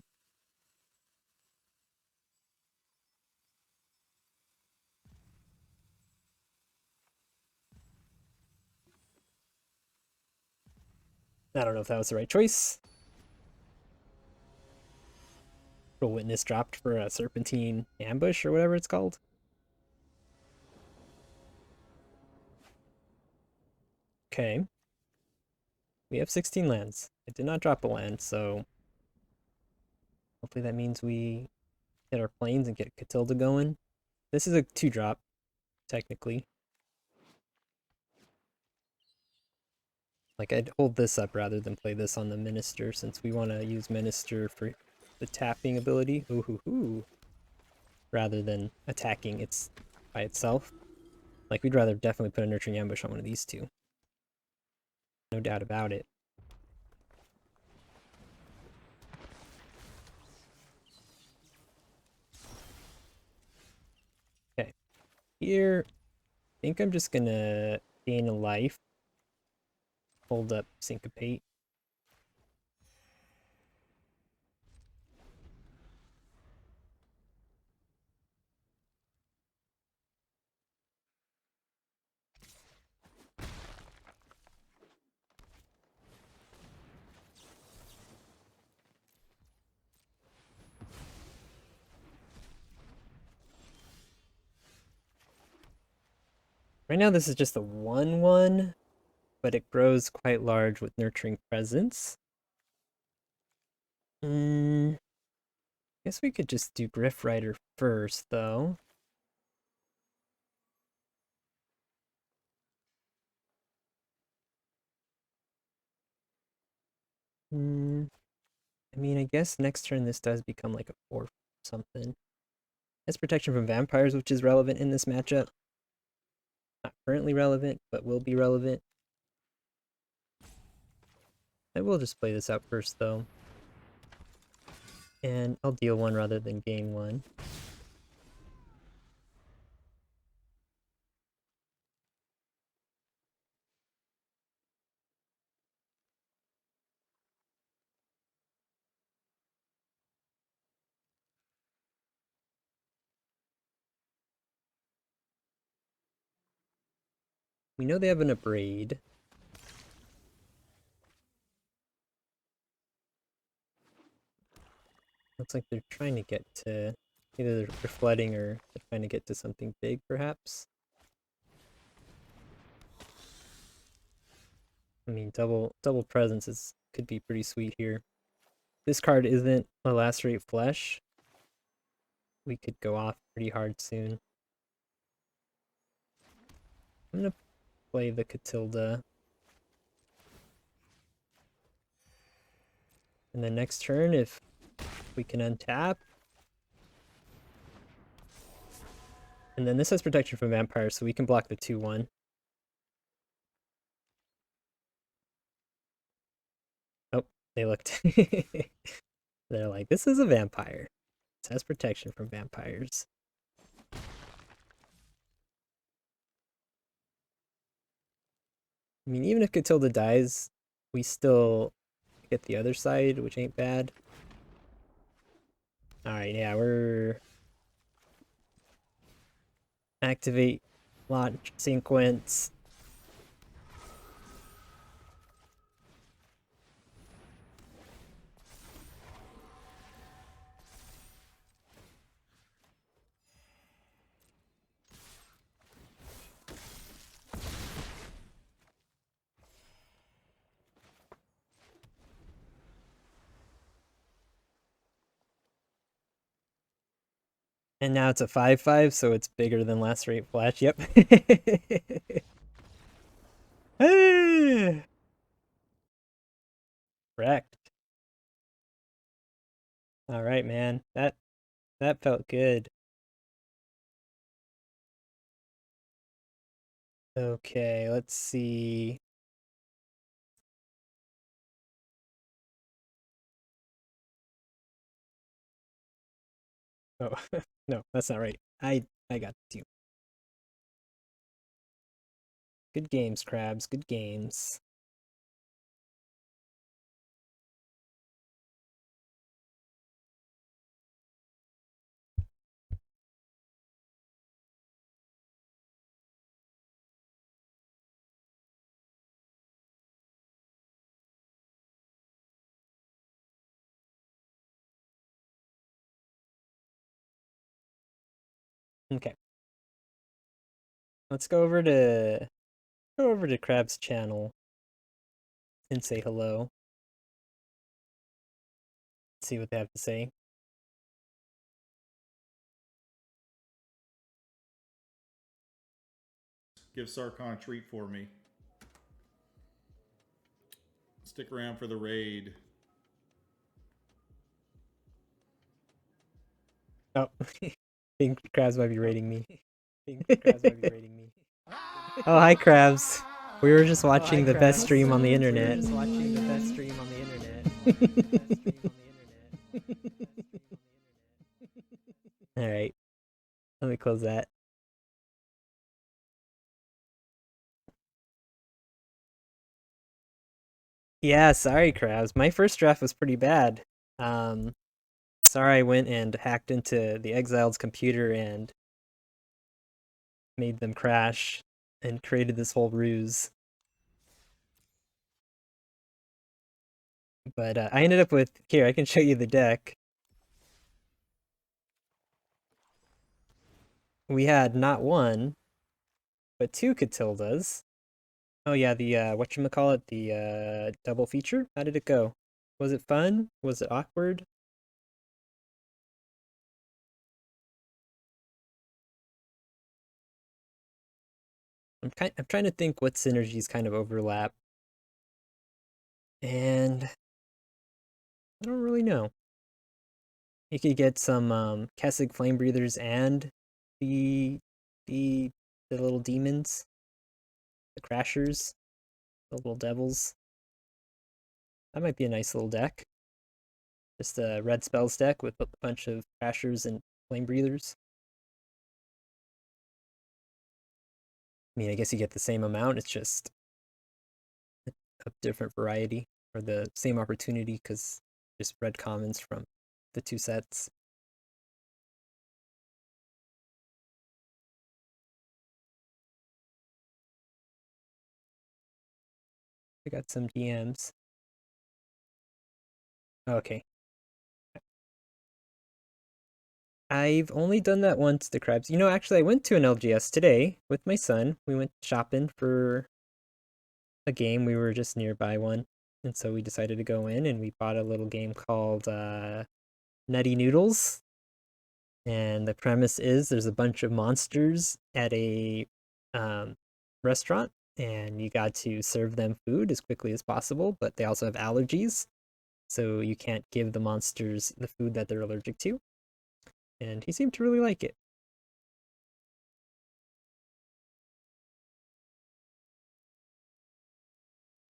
I don't know if that was the right choice. Critical Witness dropped for a Serpentine Ambush or whatever it's called. Okay. We have 16 lands. I did not drop a land, so hopefully that means we hit our planes and get Katilda going. This is a 2-drop, technically. Like, I'd hold this up rather than play this on the Minister, since we want to use Minister for the tapping ability. Ooh hoo hoo. Rather than attacking it by itself. Like, we'd rather definitely put a Nurturing Ambush on one of these two. No doubt about it. Okay. Here, I think I'm just gonna gain a life. Hold up Syncopate. Right now this is just a 1/1, but it grows quite large with Nurturing Presence. Guess we could just do Griff Rider first, though. I mean, I guess next turn this does become like a 4 something. Has protection from vampires, which is relevant in this matchup. Not currently relevant, but will be relevant. I will just play this out first, though. And I'll deal 1 rather than gain 1. We know they have an Abrade. Looks like they're trying to get to... Either they're flooding or they're trying to get to something big, perhaps. I mean, double presence could be pretty sweet here. This card isn't a Lacerate Flesh. We could go off pretty hard soon. I'm gonna play the Katilda. And then next turn, if we can untap. And then this has protection from vampires, so we can block the 2/1. Oh, they looked. They're like, this is a vampire. It has protection from vampires. I mean, even if Katilda dies, we still get the other side, which ain't bad. Alright, yeah, we're... Activate launch sequence. And now it's a 5/5, so it's bigger than Lacerate Flash. Yep. Correct. All right, man. That felt good. Okay, let's see. Oh, no, that's not right. I got you. Good games, Crabs. Good games. Okay. Let's go over to Crab's channel and say hello. See what they have to say. Give Sarkon a treat for me. Stick around for the raid. Oh, think Crabs might be rating me. Oh, hi Crabs. We were just watching the best stream on the internet. Alright. Let me close that. Yeah, sorry, Crabs. My first draft was pretty bad. Sorry I went and hacked into the Exiled's computer and made them crash and created this whole ruse. But I ended up with... Here, I can show you the deck. We had not one, but two Katildas. Oh yeah, the whatchamacallit, the double feature? How did it go? Was it fun? Was it awkward? I'm trying to think what synergies kind of overlap. And I don't really know. You could get some Kessig Flame Breathers and the the little demons, the Crashers, the little devils. That might be a nice little deck. Just a red spells deck with a bunch of Crashers and Flame Breathers. I mean, I guess you get the same amount, it's just a different variety, or the same opportunity, because just red commons from the two sets. I got some DMs. Okay. I've only done that once, DaCrabs. You know, actually, I went to an LGS today with my son. We went shopping for a game. We were just nearby one. And so we decided to go in and we bought a little game called Nutty Noodles. And the premise is there's a bunch of monsters at a restaurant, and you got to serve them food as quickly as possible, but they also have allergies. So you can't give the monsters the food that they're allergic to. And he seemed to really like it.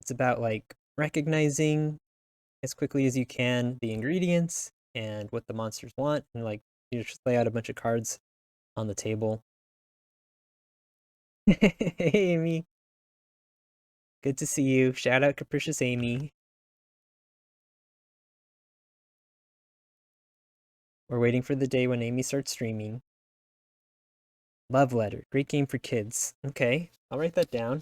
It's about like recognizing as quickly as you can the ingredients and what the monsters want, and like you just lay out a bunch of cards on the table. Hey Amy, good to see you. Shout out Capricious Amy. We're waiting for the day when Amy starts streaming. Love Letter, great game for kids. Okay, I'll write that down.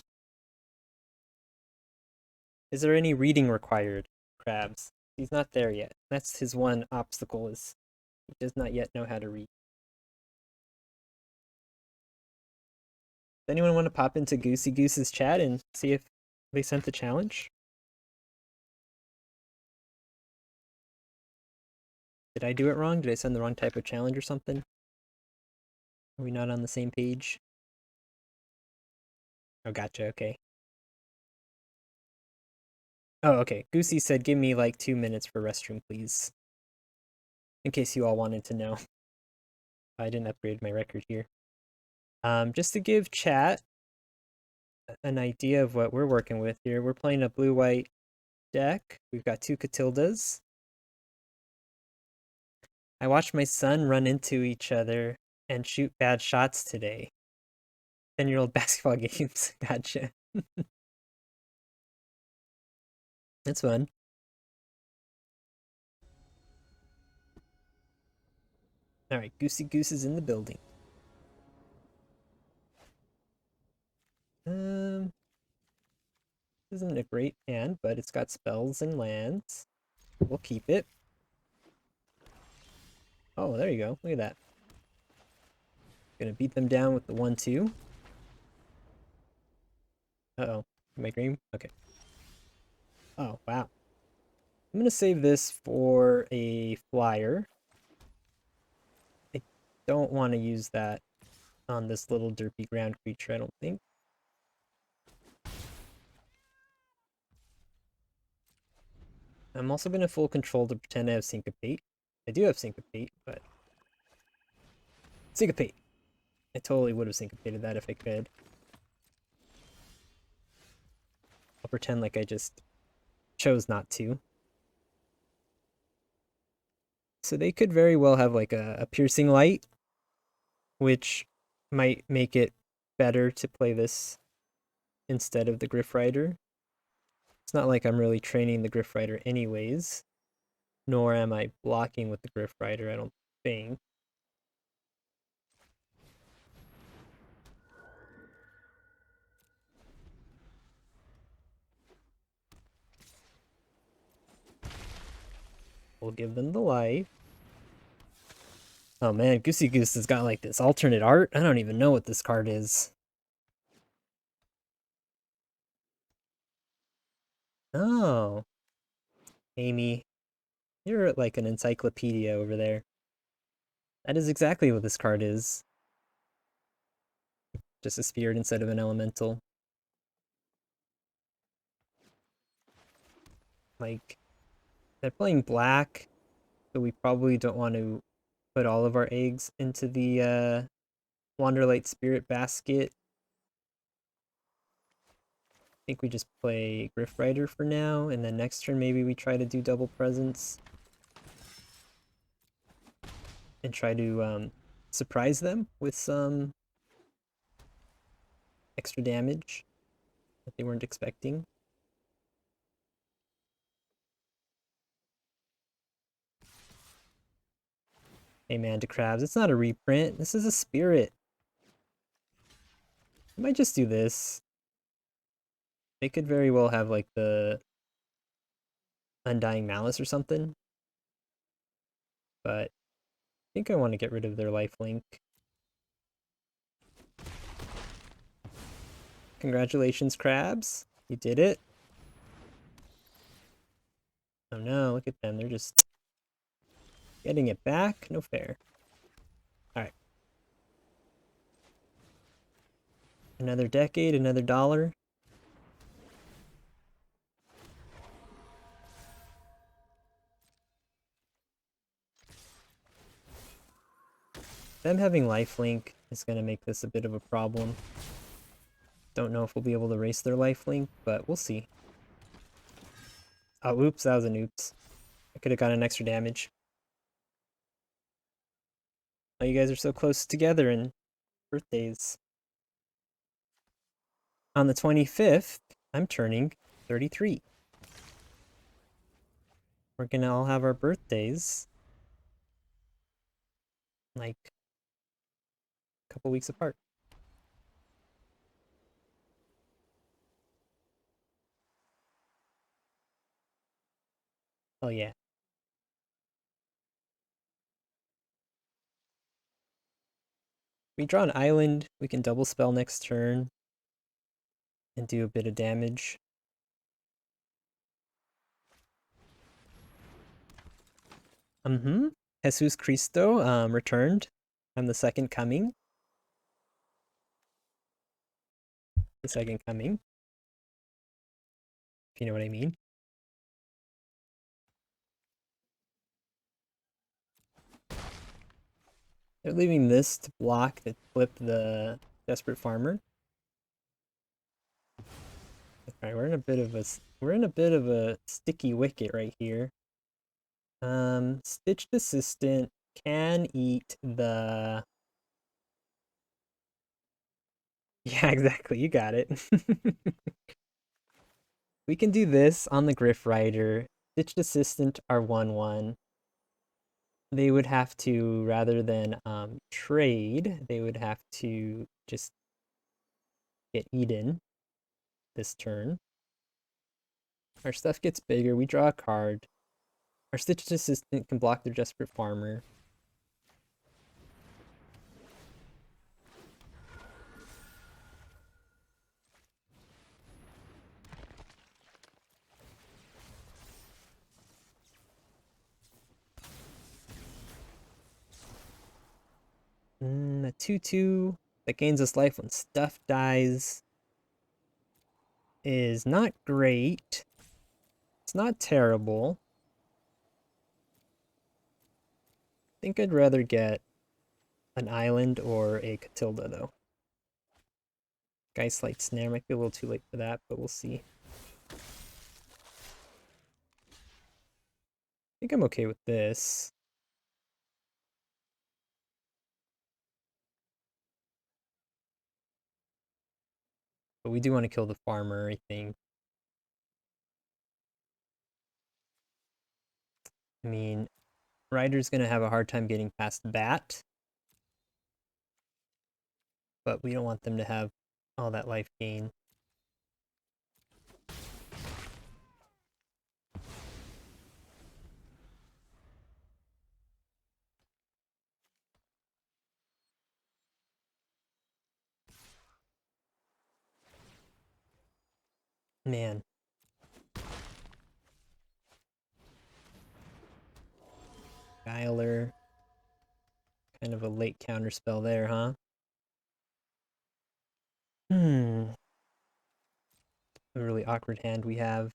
Is there any reading required, Crabs? He's not there yet. That's his one obstacle, is he does not yet know how to read. Does anyone want to pop into gooseygoos's chat and see if they sent the challenge? Did I do it wrong? Did I send the wrong type of challenge or something? Are we not on the same page? Oh, gotcha, okay. Oh, okay. Goosey said, give me like 2 minutes for restroom, please. In case you all wanted to know. I didn't upgrade my record here. Just to give chat an idea of what we're working with here, we're playing a blue-white deck. We've got two Katildas. I watched my son run into each other and shoot bad shots today. 10-year-old basketball games. Gotcha. That's fun. Alright, Goosey Goose is in the building. Isn't a great hand, but it's got spells and lands. We'll keep it. Oh, there you go. Look at that. Gonna beat them down with the 1-2. Uh-oh. Am I green? Okay. Oh, wow. I'm gonna save this for a flyer. I don't want to use that on this little derpy ground creature, I don't think. I'm also gonna full control to pretend I have Syncopate. I do have Syncopate, but... Syncopate! I totally would have syncopated that if I could. I'll pretend like I just chose not to. So they could very well have like a piercing light, which might make it better to play this instead of the Griff Rider. It's not like I'm really training the Griff Rider anyways, nor am I blocking with the Griff Rider, I don't think. We'll give them the life. Oh man, gooseygoose has got like this alternate art. I don't even know what this card is. Oh. Amy, you're like an encyclopedia over there. That is exactly what this card is. Just a spirit instead of an elemental. Like, they're playing black, so we probably don't want to put all of our eggs into the Wanderlight Spirit basket. I think we just play Griff Rider for now, and then next turn maybe we try to do double presence. And try to surprise them with some extra damage that they weren't expecting. Hey man, DaCrabs, it's not a reprint. This is a spirit. I might just do this. They could very well have like the Undying Malice or something. But I think I want to get rid of their lifelink. Congratulations, Crabs. You did it. Oh no, look at them. They're just getting it back. No fair. Alright. Another decade, another dollar. Them having lifelink is going to make this a bit of a problem. Don't know if we'll be able to erase their lifelink, but we'll see. Oh, oops, that was an oops. I could have gotten extra damage. Oh, you guys are so close together in birthdays. On the 25th, I'm turning 33. We're gonna all have our birthdays like a couple weeks apart. Oh yeah. We draw an island, we can double spell next turn and do a bit of damage. Jesus Cristo returned. I'm the second coming. The second coming. If you know what I mean. They're leaving this to block to flip the Desperate Farmer. Alright, we're in a bit of a sticky wicket right here. Stitched Assistant can eat the... Yeah, exactly, you got it. We can do this on the Griff Rider. Stitched Assistant are 1/1. They would have to, rather than trade, they would have to just get eaten this turn. Our stuff gets bigger, we draw a card. Our Stitched Assistant can block their Desperate Farmer. 2/2 that gains us life when stuff dies is not great. It's not terrible. I think I'd rather get an island or a Katilda, though. Geistlight Snare might be a little too late for that, but we'll see. I think I'm okay with this. But we do want to kill the farmer, I think. I mean, Ryder's going to have a hard time getting past Bat. But we don't want them to have all that life gain. Man. Skyler. Kind of a late counter spell there, huh? A really awkward hand we have.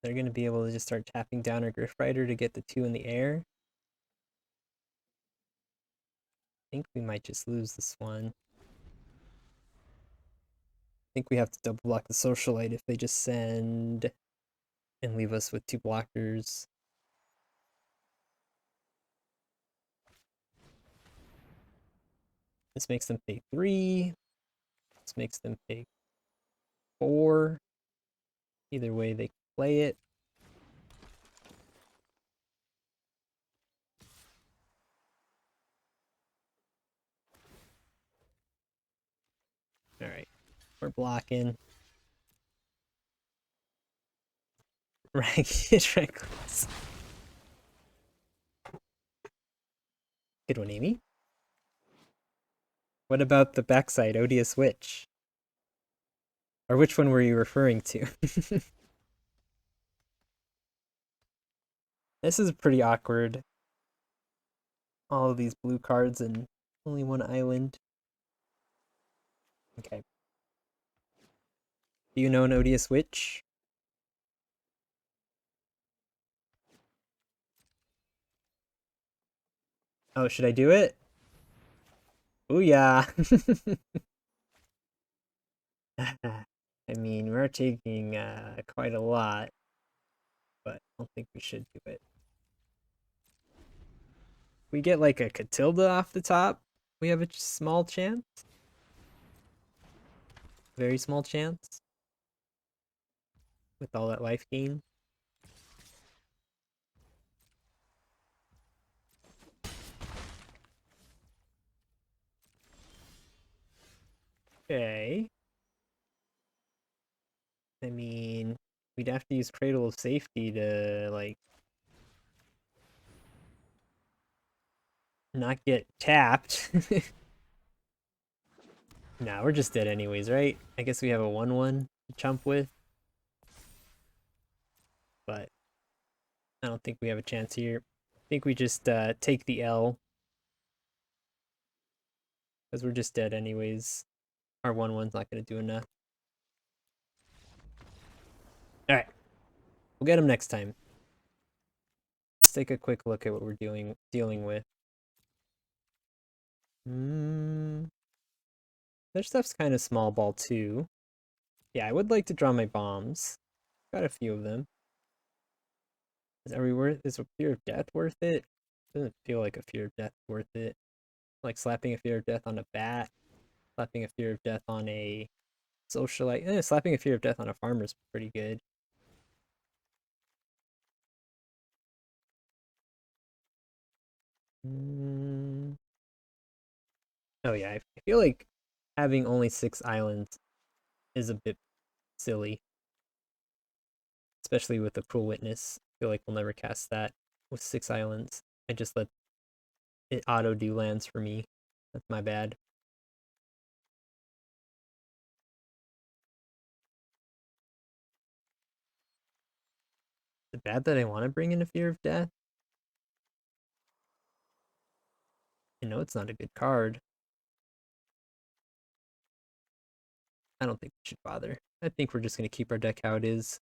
They're going to be able to just start tapping down our Griff Rider to get the 2 in the air. I think we might just lose this one. I think we have to double block the Socialite if they just send and leave us with 2 blockers. This makes them pay 3. This makes them pay 4. Either way, they can play it. Alright, we're blocking. Ragged Reckless. Good one, Amy. What about the backside, Odious Witch? Or which one were you referring to? This is pretty awkward. All of these blue cards and only one island. Okay. Do you know an Odious Witch? Oh, should I do it? Oh yeah. I mean, we're taking quite a lot, but I don't think we should do it. We get like a Katilda off the top. We have a small chance. Very small chance. With all that life gain. Okay. I mean, we'd have to use Cradle of Safety to, like, not get tapped. Nah, we're just dead anyways, right? I guess we have a 1/1 to chump with. But I don't think we have a chance here. I think we just take the L. Because we're just dead anyways. Our 1/1's not going to do enough. Alright. We'll get him next time. Let's take a quick look at what we're dealing with. Their stuff's kind of small ball too. Yeah, I would like to draw my bombs. Got a few of them. Is a Fear of Death worth it? Doesn't feel like a Fear of Death worth it. Like slapping a Fear of Death on a bat, slapping a Fear of Death on a Socialite. Slapping a Fear of Death on a farmer is pretty good. Oh yeah, I feel like having only 6 islands is a bit silly. Especially with the Cruel Witness. I feel like we'll never cast that with 6 islands. I just let it auto do lands for me. That's my bad. Is it bad that I want to bring in a Fear of Death? I know it's not a good card. I don't think we should bother. I think we're just going to keep our deck how it is.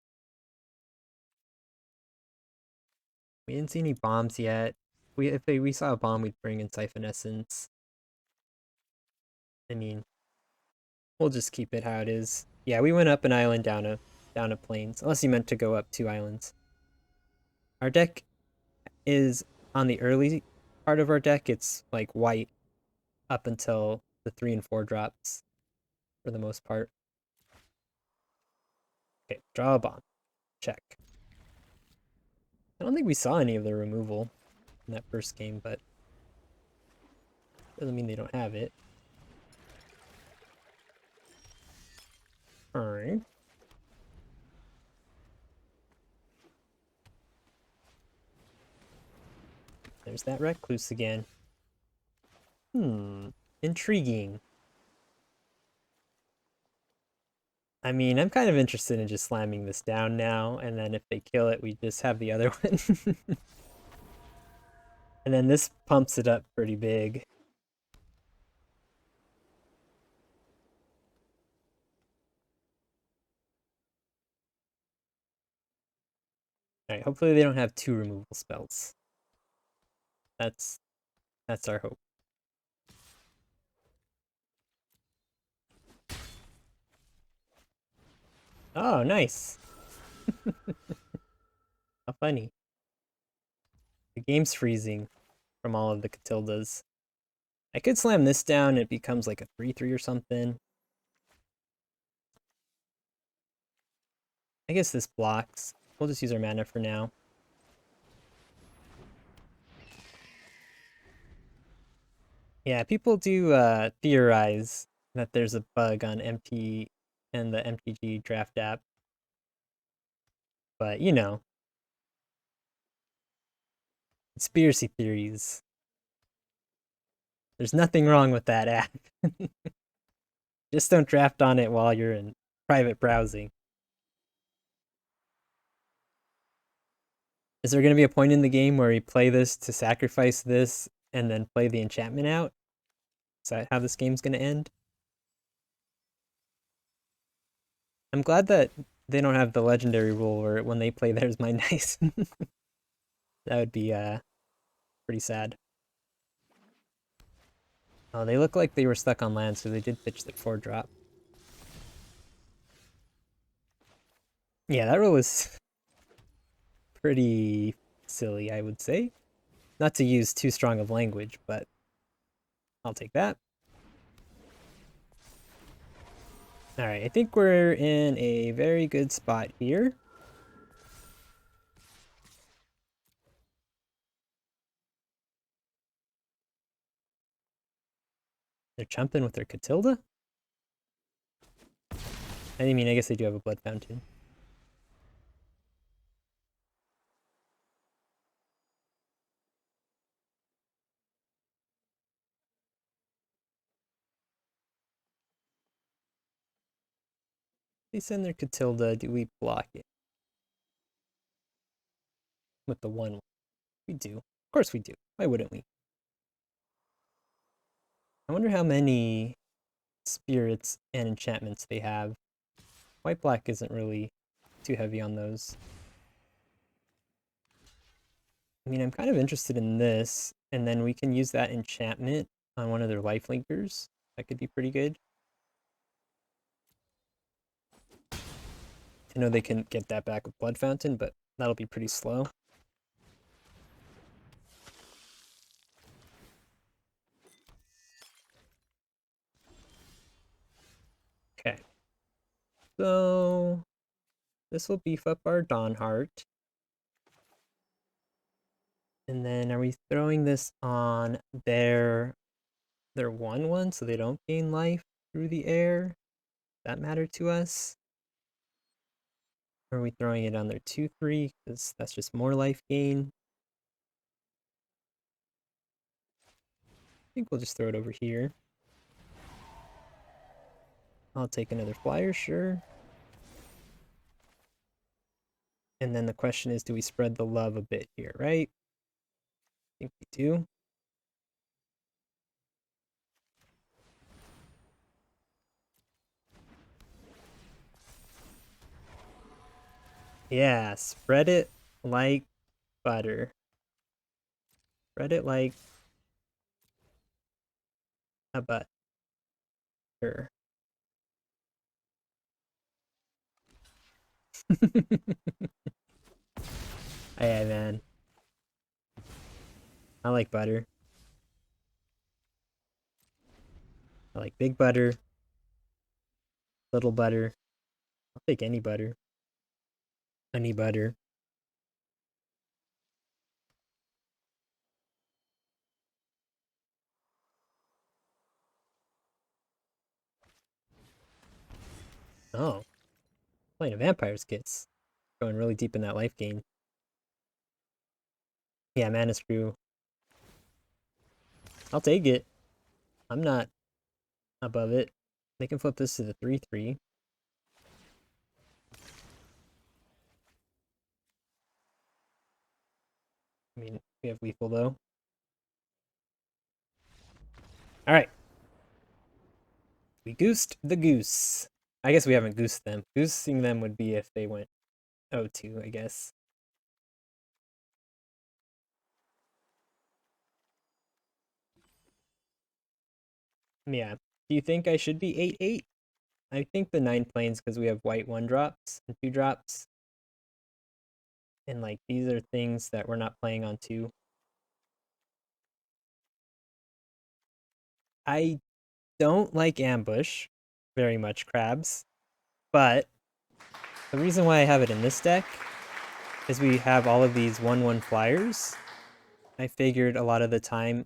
We didn't see any bombs yet. If we saw a bomb, we'd bring in Siphon Essence. I mean, we'll just keep it how it is. Yeah, we went up an island, down a plains. Unless you meant to go up 2 islands. Our deck is, on the early part of our deck, it's like white up until the 3 and 4 drops for the most part. Okay, draw a bomb. Check. I don't think we saw any of the removal in that first game, but doesn't mean they don't have it. Alright. There's that recluse again. Intriguing. I mean, I'm kind of interested in just slamming this down now, and then if they kill it, we just have the other one. And then this pumps it up pretty big. Alright, hopefully they don't have 2 removal spells. That's our hope. Oh, nice. How funny. The game's freezing from all of the Katildas. I could slam this down, it becomes like a 3/3 or something. I guess this blocks. We'll just use our mana for now. Yeah, people do theorize that there's a bug on MT and the MTG draft app. But, you know, conspiracy theories. There's nothing wrong with that app. Just don't draft on it while you're in private browsing. Is there going to be a point in the game where you play this to sacrifice this and then play the enchantment out? Is that how this game's going to end? I'm glad that they don't have the legendary rule where when they play there's my nice. That would be pretty sad. Oh, they look like they were stuck on land, so they did pitch the 4-drop. Yeah, that rule is pretty silly, I would say. Not to use too strong of language, but I'll take that. Alright, I think we're in a very good spot here. They're chumping with their Katilda? I mean, I guess they do have a Blood Fountain. They send their Katilda, do we block it? With the 1. We do. Of course we do. Why wouldn't we? I wonder how many spirits and enchantments they have. White-black isn't really too heavy on those. I mean, I'm kind of interested in this, and then we can use that enchantment on one of their life linkers. That could be pretty good. I know they can get that back with Blood Fountain, but that'll be pretty slow. Okay. So this will beef up our Dawnheart. And then are we throwing this on their 1/1 so they don't gain life through the air? Does that matter to us? Or are we throwing it on their 2/3 because that's just more life gain? I think we'll just throw it over here. I'll take another flyer, sure. And then the question is, do we spread the love a bit here, right? I think we do. Yeah, spread it like butter. Spread it like a butter. Yeah, man. I like butter. I like big butter, little butter. I'll take any butter. Honey butter. Oh, playing a vampire's kiss. Going really deep in that life gain. Yeah, mana screw. I'll take it. I'm not above it. They can flip this to the 3/3. I mean, we have lethal though. Alright. We goosed the goose. I guess we haven't goosed them. Goosing them would be if they went 0-2, I guess. Yeah. Do you think I should be 8-8? I think the 9 planes because we have white 1-drops and 2-drops. And like these are things that we're not playing on 2. I don't like ambush very much, crabs. But the reason why I have it in this deck is we have all of these 1/1 flyers. I figured a lot of the time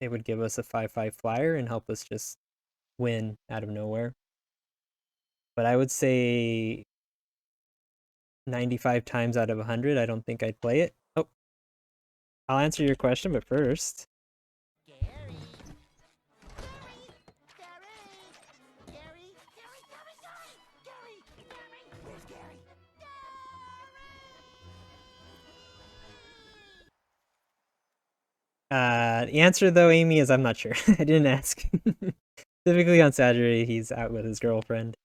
it would give us a 5/5 flyer and help us just win out of nowhere. But I would say 95 times out of 100, I don't think I'd play it. Oh, I'll answer your question, but first. The answer though, Amy, is I'm not sure. I didn't ask. Typically on Saturday, he's out with his girlfriend.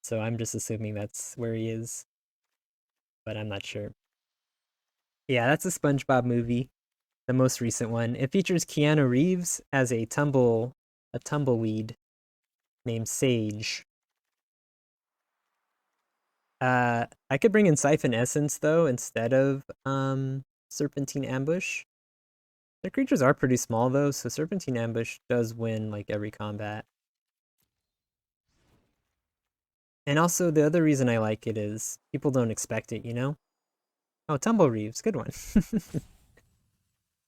So I'm just assuming that's where he is. But I'm not sure. Yeah, that's a SpongeBob movie. The most recent one. It features Keanu Reeves as a tumbleweed named Sage. I could bring in Siphon Essence though instead of Serpentine Ambush. Their creatures are pretty small though, so Serpentine Ambush does win like every combat. And also the other reason I like it is people don't expect it, you know? Oh, Tumble Reeves, good one.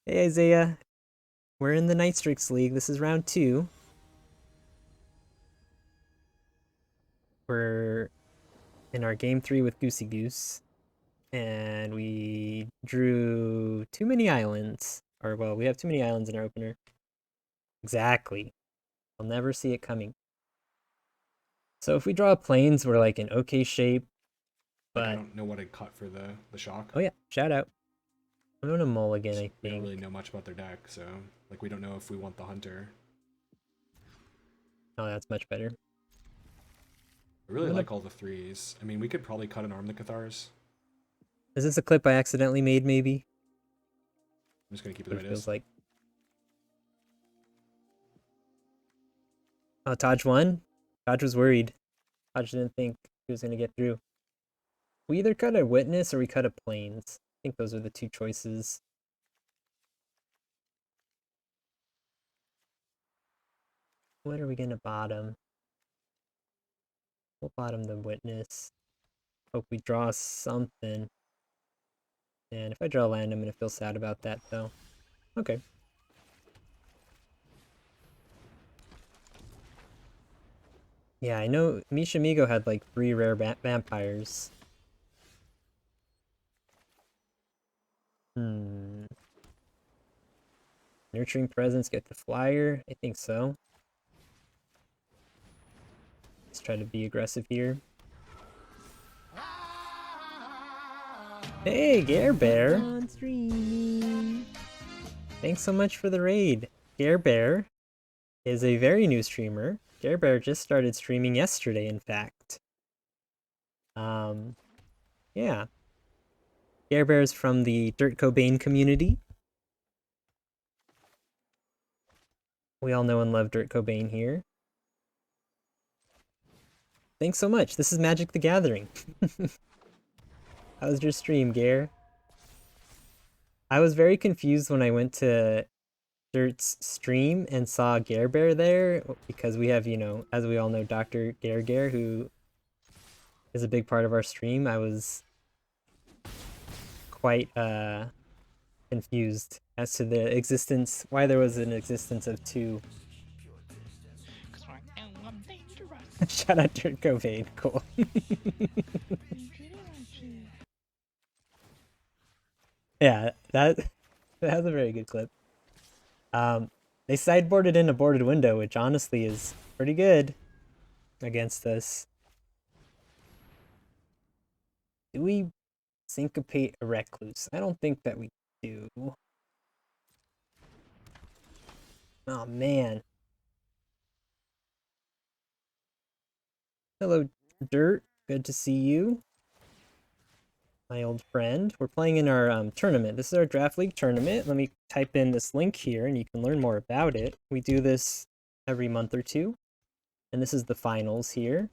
Hey Isaiah, we're in the Night Strix League. This is round 2. We're in our game 3 with gooseygoose. And we drew too many islands. Or, well, we have too many islands in our opener. Exactly. I'll never see it coming. So if we draw planes, we're like in okay shape. But like, I don't know what I'd cut for the shock. Oh yeah, shout out. I'm gonna mulligan, I think. We don't really know much about their deck, so like we don't know if we want the hunter. Oh, that's much better. I really like all the 3s. I mean, we could probably cut and arm the Cathars. Is this a clip I accidentally made, maybe? I'm just gonna keep it the way it feels is. Like... Oh, Taj won? Taj was worried. Taj didn't think he was gonna get through. We either cut a witness or we cut a plains. I think those are the 2 choices. What are we gonna bottom? We'll bottom the witness. Hope we draw something. And if I draw land, I'm gonna feel sad about that, though. Okay. Yeah, I know Mishamigo had like 3 rare vampires. Nurturing Presence, get the flyer? I think so. Let's try to be aggressive here. Hey, Gare Bear! On stream. Thanks so much for the raid. Gare Bear is a very new streamer. Gare Bear just started streaming yesterday, in fact. Yeah. Care Bears from the Dirt Cobain community. We all know and love Dirt Cobain here. Thanks so much. This is Magic the Gathering. How was your stream, Gare? I was very confused when I went to Dirt's stream and saw Gare Bear there because we have, you know, as we all know, Dr. Gare, who is a big part of our stream. I was quite confused as to the existence, why there was an existence of two. Shout out Dirt Cobain, cool. Yeah, that was a very good clip. They sideboarded in a boarded window, which honestly is pretty good against this. Do we syncopate a recluse? I don't think that we do. Oh man. Hello, Dirt. Good to see you, my old friend. We're playing in our tournament. This is our Draft League tournament. Let me type in this link here and you can learn more about it. We do this every month or two. And this is the finals here.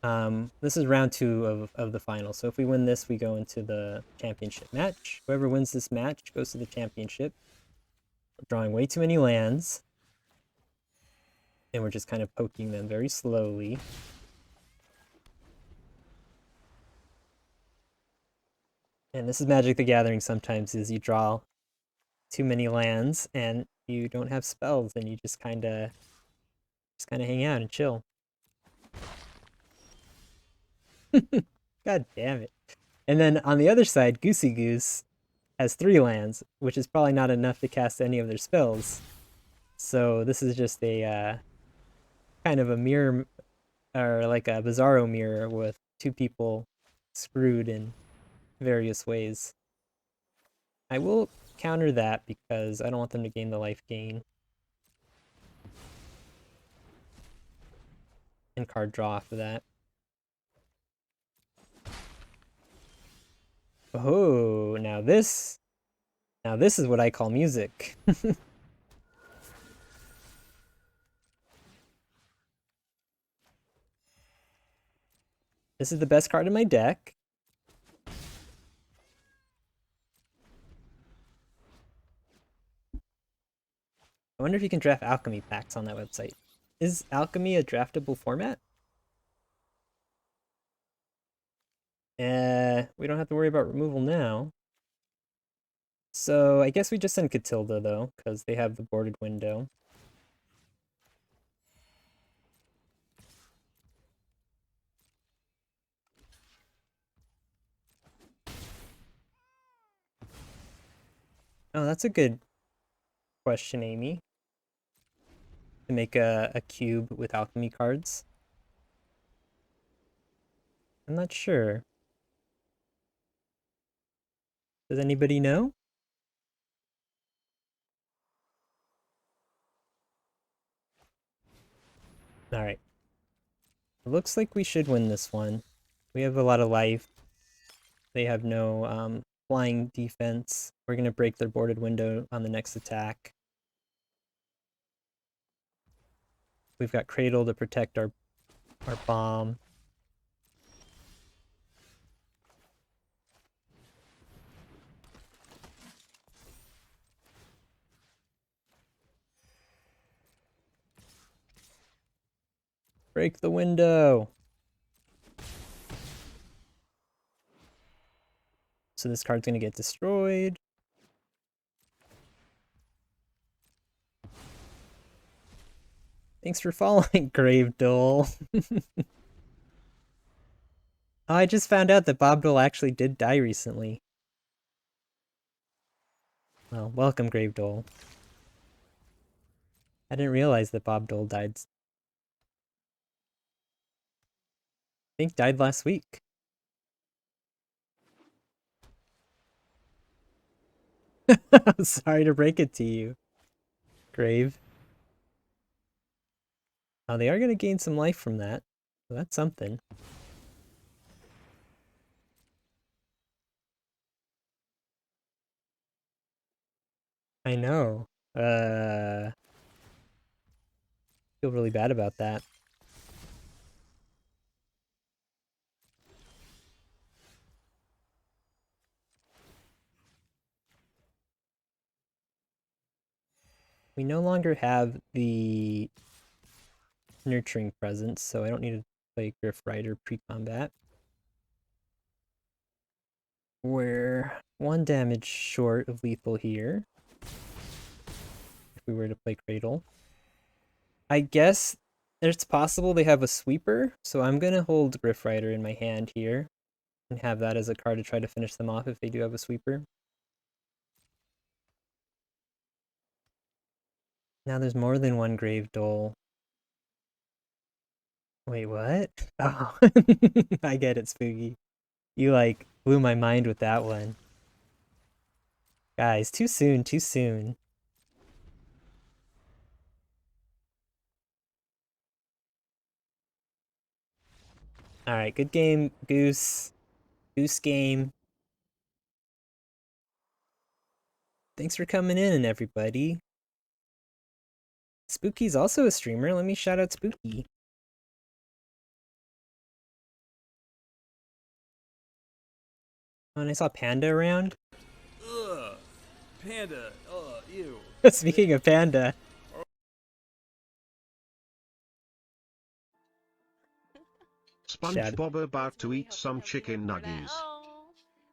This is round 2 of the finals. So if we win this, we go into the championship match. Whoever wins this match goes to the championship. We're drawing way too many lands. And we're just kind of poking them very slowly. And this is Magic the Gathering sometimes, is you draw too many lands and you don't have spells and you just kind of hang out and chill. God damn it. And then on the other side, gooseygoose has 3 lands, which is probably not enough to cast any of their spells. So this is just a kind of a mirror, or like a Bizarro mirror with 2 people screwed in various ways. I will counter that because I don't want them to gain the life gain. And card draw off of that. Oh, now this is what I call music. This is the best card in my deck. I wonder if you can draft alchemy packs on that website. Is alchemy a draftable format? We don't have to worry about removal now. So I guess we just send Katilda though, because they have the boarded window. Oh, that's a good question, Amy. To make a cube with alchemy cards. I'm not sure. Does anybody know? Alright. It looks like we should win this one. We have a lot of life. They have no flying defense. We're going to break their boarded window on the next attack. We've got Cradle to protect our bomb. Break the window! So this card's going to get destroyed. Thanks for following, Grave Dole. Oh, I just found out that Bob Dole actually did die recently. Well, welcome, Grave Dole. I didn't realize that Bob Dole died. I think died last week. I'm sorry to break it to you, Grave. Oh, they are going to gain some life from that. So that's something. I know. Feel really bad about that. We no longer have the nurturing presence, so I don't need to play Griff Rider pre-combat. We're 1 damage short of lethal here. If we were to play Cradle. I guess it's possible they have a sweeper, so I'm gonna hold Griff Rider in my hand here and have that as a card to try to finish them off if they do have a sweeper. Now there's more than one Grave Dole. Wait, what? Oh, I get it, Spooky. You, like, blew my mind with that one. Guys, too soon, too soon. Alright, good game, Goose. Goose game. Thanks for coming in, everybody. Spooky's also a streamer. Let me shout out Spooky. Oh, and I saw Panda around. Ugh, Panda. Ew. Speaking of Panda. SpongeBob about to eat some chicken nuggies. Oh,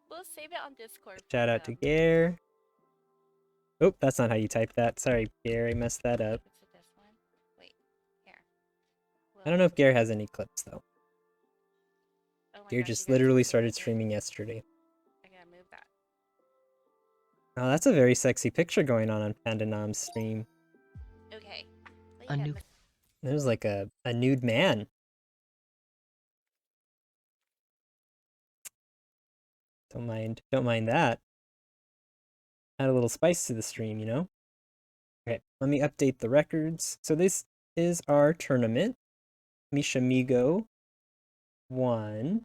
we'll save it on Discord. Shout out to Gare. Oh, that's not how you type that. Sorry, Gare, I messed that up. This one. Wait, here. I don't know if Gare has any clips, though. Oh my Gare gosh, just you guys literally can started move it. streaming yesterday. I gotta move that. Oh, that's a very sexy picture going on PandaNam's stream. Okay. A new There's like a nude man. Don't mind that. Add a little spice to the stream, you know? Okay, let me update the records. So this is our tournament. Mishamigo won.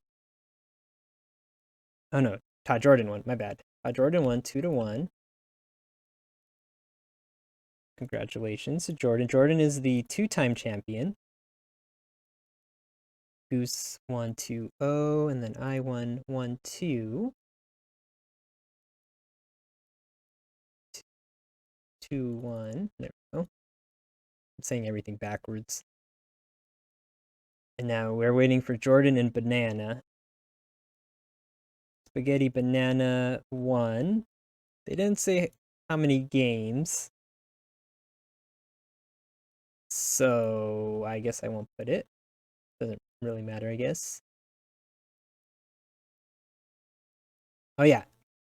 Oh no, TaJoordan won, my bad. TaJoordan won 2-1. Congratulations to Jordan. Jordan is the 2-time champion. Goose won 2-0, and then I won 1-2. 2-1. There we go. I'm saying everything backwards. And now we're waiting for Jordan and Banana. SpaghettiBanana won. They didn't say how many games. So I guess I won't put it. Doesn't really matter, I guess. Oh yeah.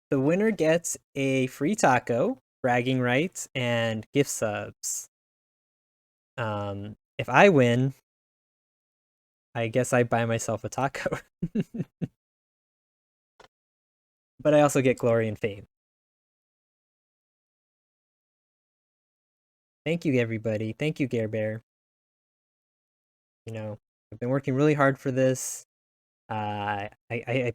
The winner gets a free taco, bragging rights, and gift subs. If I win, I guess I buy myself a taco. But I also get glory and fame. Thank you, everybody. Thank you, Gare Bear. You know, I've been working really hard for this. I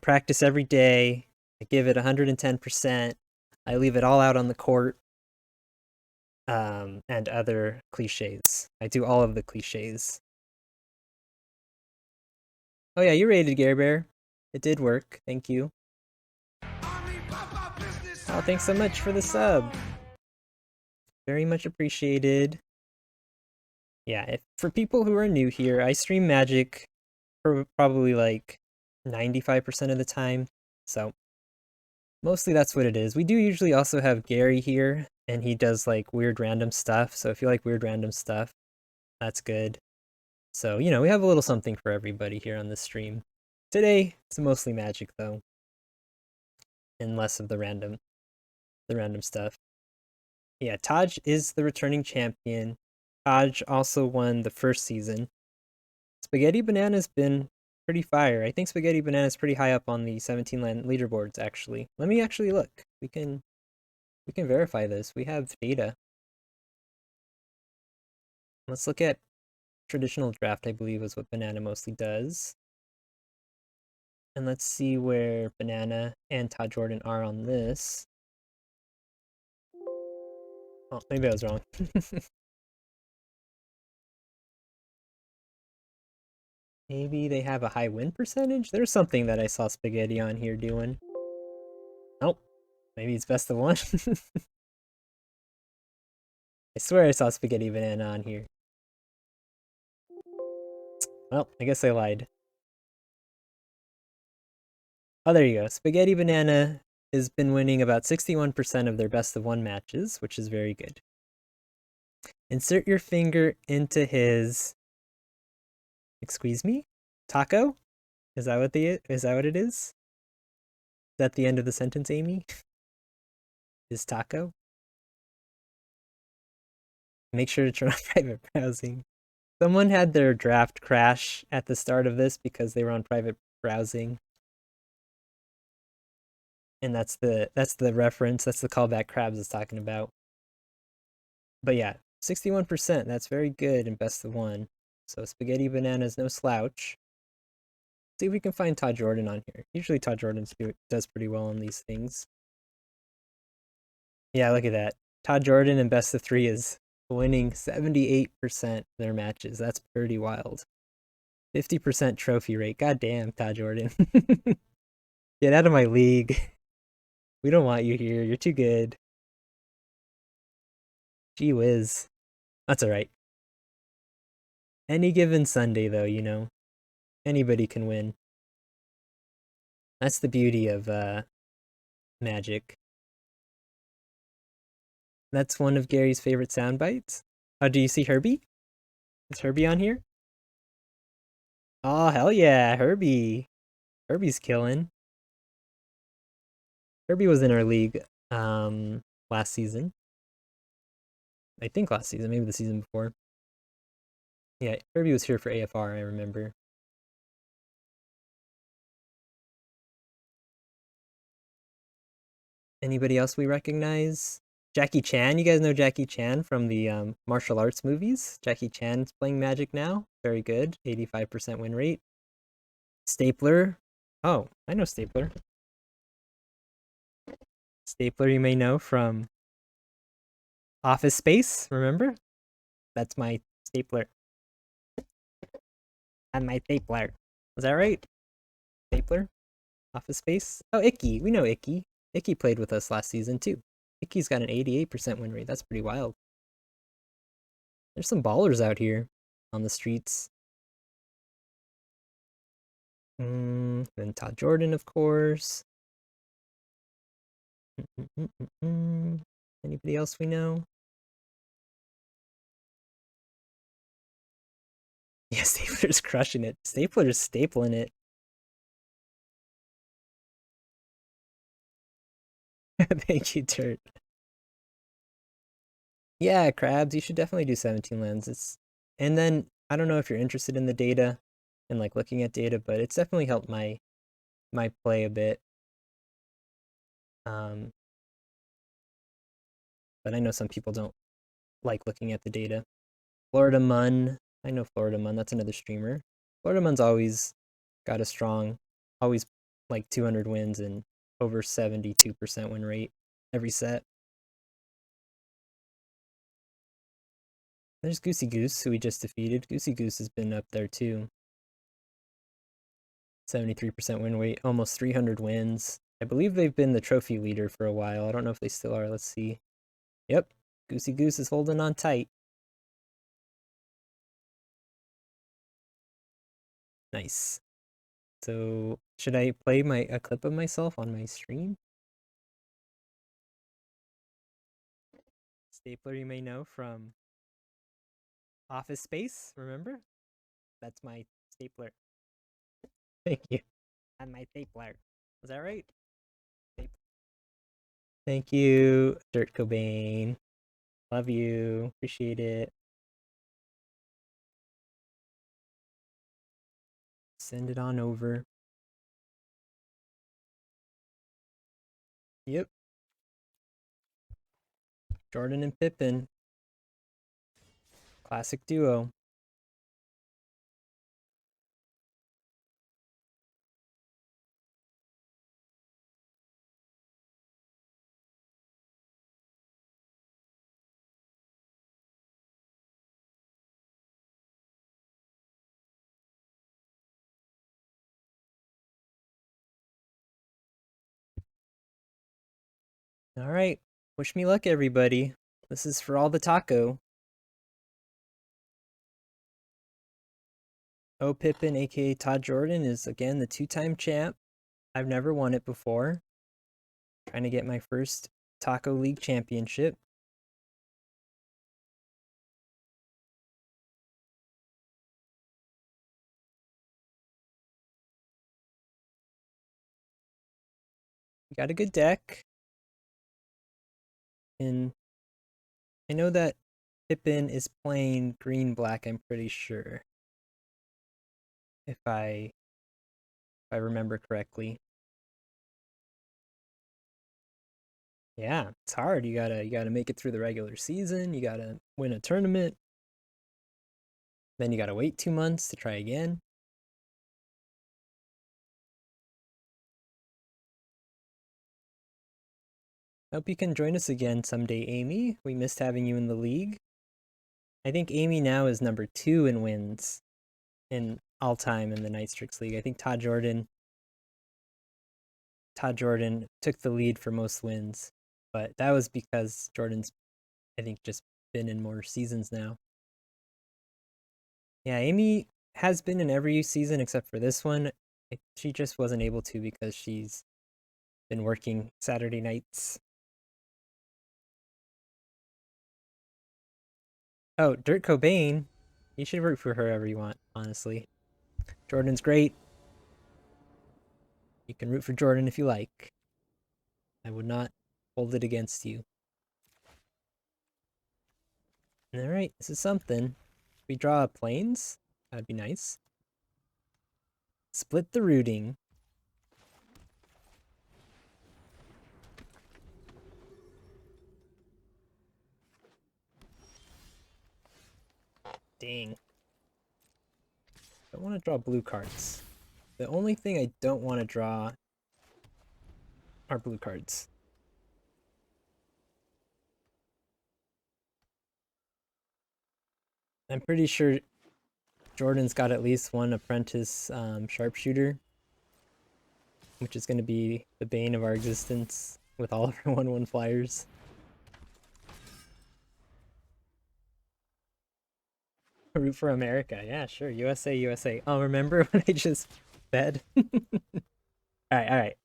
practice every day. I give it 110%. I leave it all out on the court. And other cliches. I do all of the cliches. Oh yeah, you rated Gare Bear. It did work. Thank you. Oh, thanks so much for the sub. Very much appreciated. Yeah, for people who are new here, I stream Magic probably like 95% of the time. So mostly that's what it is. We do usually also have Gary here, and he does like weird random stuff. So if you like weird random stuff, that's good. So, you know, we have a little something for everybody here on this stream. Today, it's mostly Magic though. And less of the random stuff. Yeah, Taj is the returning champion. Taj also won the first season. SpaghettiBanana's been pretty fire. I think SpaghettiBanana's pretty high up on the 17-land leaderboards, actually. Let me actually look. We can verify this. We have data. Let's look at traditional draft, I believe is what Banana mostly does. And let's see where Banana and TaJoordan are on this. Oh, maybe I was wrong. Maybe they have a high win percentage? There's something that I saw Spaghetti on here doing. Nope. Maybe it's best of one. I swear I saw Spaghetti Banana on here. Well, I guess I lied. Oh, there you go. Spaghetti Banana has been winning about 61% of their best of one matches, which is very good. Insert your finger into his... Excuse me? Taco? Is that what it is? Is that the end of the sentence, Amy? Is taco? Make sure to turn on private browsing. Someone had their draft crash at the start of this because they were on private browsing. And that's the reference, that's the callback Krabs is talking about. But yeah, 61%, that's very good in best of one. So Spaghetti Banana's no slouch. See if we can find TaJoordan on here. Usually TaJoordan does pretty well on these things. Yeah, look at that. TaJoordan in best of three is winning 78% of their matches. That's pretty wild. 50% trophy rate. God damn, TaJoordan. Get out of my league. We don't want you here. You're too good. Gee whiz. That's alright. Any given Sunday, though, you know. Anybody can win. That's the beauty of Magic. That's one of Gary's favorite sound bites. Oh, do you see Herbie? Is Herbie on here? Oh, hell yeah, Herbie. Herbie's killing. Herbie was in our league last season. I think last season, maybe the season before. Yeah, Herbie was here for AFR, I remember. Anybody else we recognize? Jackie Chan, you guys know Jackie Chan from the martial arts movies? Jackie Chan's playing Magic now. Very good, 85% win rate. Stapler. Oh, I know Stapler. Stapler you may know from Office Space, remember? That's my stapler. And my stapler. Was that right? Stapler? Office Space? Oh, Icky. We know Icky. Icky played with us last season too. Icky's got an 88% win rate. That's pretty wild. There's some ballers out here on the streets. Then TaJoordan, of course. Anybody else we know? Yeah, Stapler's crushing it. Stapler's stapling it. Thank you, Dirt. Yeah, Krabs, you should definitely do 17 lands. And then I don't know if you're interested in the data and like looking at data, but it's definitely helped my play a bit. But I know some people don't like looking at the data. Florida Mun, I know Florida Mun, that's another streamer. Florida Mun's always got a strong, always like 200 wins and over 72% win rate every set. There's Gooseygoose, who we just defeated. Gooseygoose has been up there too. 73% win rate, almost 300 wins. I believe they've been the trophy leader for a while. I don't know if they still are. Let's see. Yep, Gooseygoose is holding on tight. Nice. So, should I play a clip of myself on my stream? Stapler you may know from Office Space, remember? That's my stapler. Thank you. And my stapler. Was that right? Thank you, Dirt Cobain. Love you. Appreciate it. Send it on over. Yep. Jordan and Pippin. Classic duo. All right. Wish me luck, everybody. This is for all the taco. O Pippin, aka TaJoordan, is again the 2-time champ. I've never won it before. Trying to get my first Taco League championship. Got a good deck. And I know that Pippin is playing green-black, I'm pretty sure. If I remember correctly. Yeah, it's hard. You gotta make it through the regular season, you gotta win a tournament. Then you gotta wait 2 months to try again. Hope you can join us again someday, Amy. We missed having you in the league. I think Amy now is number 2 in wins in all time in the Night Strix League. I think TaJoordan took the lead for most wins, but that was because Jordan's, I think, just been in more seasons now. Yeah, Amy has been in every season except for this one. She just wasn't able to because she's been working Saturday nights. Oh, Dirt Cobain. You should root for whoever you want, honestly. Jordan's great. You can root for Jordan if you like. I would not hold it against you. Alright, this is something. If we draw planes, that'd be nice. Split the rooting. Dang. Don't want to draw blue cards. The only thing I don't want to draw are blue cards. I'm pretty sure Jordan's got at least one apprentice sharpshooter, which is going to be the bane of our existence with all of our 1/1 flyers. Root for America. Yeah, sure. USA, USA. Oh, remember when I just said? Alright.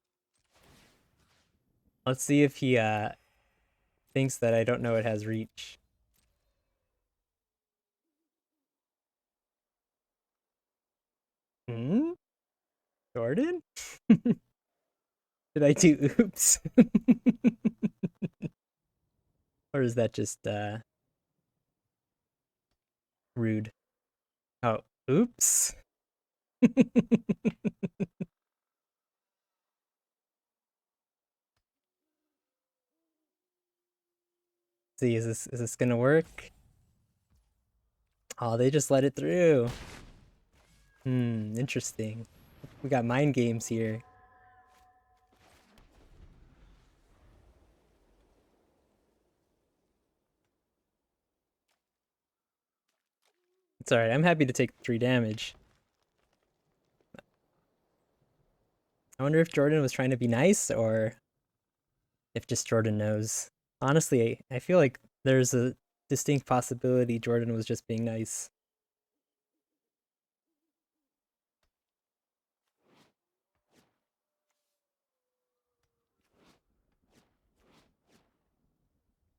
Let's see if he thinks that I don't know it has reach. Hmm? Jordan? Did I do oops? Or is that just rude? Oh, oops. See, is this gonna work? Oh, they just let it through. Interesting. We got mind games here. It's alright, I'm happy to take 3 damage. I wonder if Jordan was trying to be nice, or if just Jordan knows. Honestly, I feel like there's a distinct possibility Jordan was just being nice.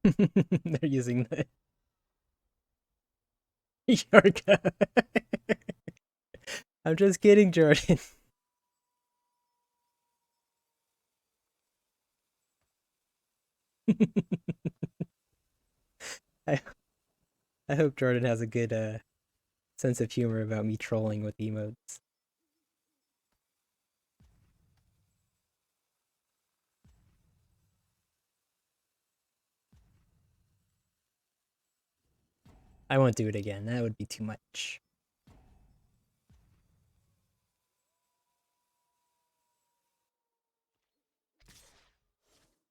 They're using the Yorka. I'm just kidding, Jordan. I I hope Jordan has a good sense of humor about me trolling with emotes. I won't do it again. That would be too much.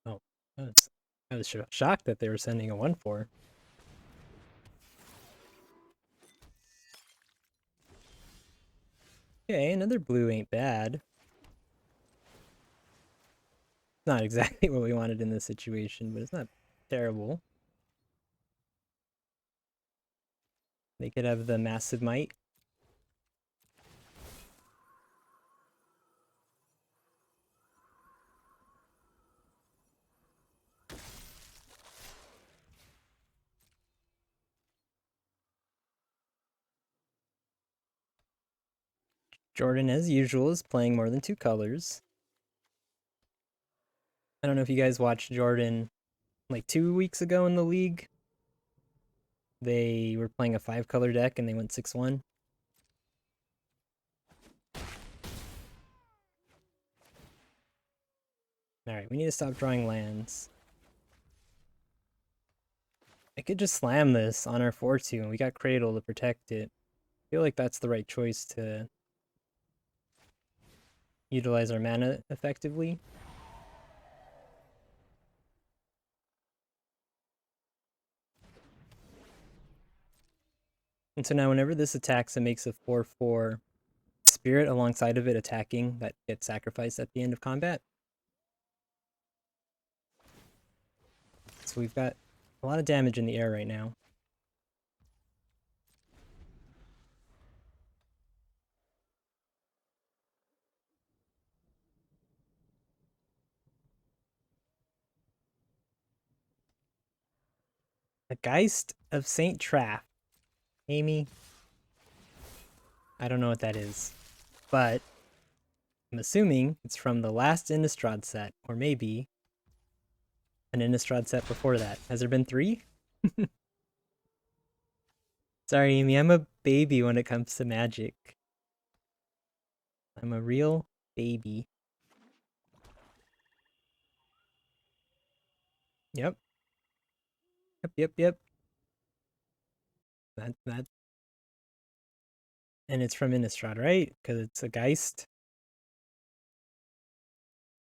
Oh, I was shocked that they were sending a 1/4. Okay, another blue ain't bad. not exactly what we wanted in this situation, but it's not terrible. They could have the massive might. Jordan, as usual, is playing more than 2 colors. I don't know if you guys watched Jordan like 2 weeks ago in the league. They were playing a 5-color deck and they went 6-1. Alright, we need to stop drawing lands. I could just slam this on our 4-2 and we got Cradle to protect it. I feel like that's the right choice to utilize our mana effectively. And so now whenever this attacks, it makes a 4/4 spirit alongside of it attacking that gets sacrificed at the end of combat. So we've got a lot of damage in the air right now. The Geist of Saint Traff. Amy, I don't know what that is, but I'm assuming it's from the last Innistrad set, or maybe an Innistrad set before that. Has there been 3? Sorry, Amy, I'm a baby when it comes to Magic. I'm a real baby. Yep. Yep. That. And it's from Innistrad, right? Because it's a Geist.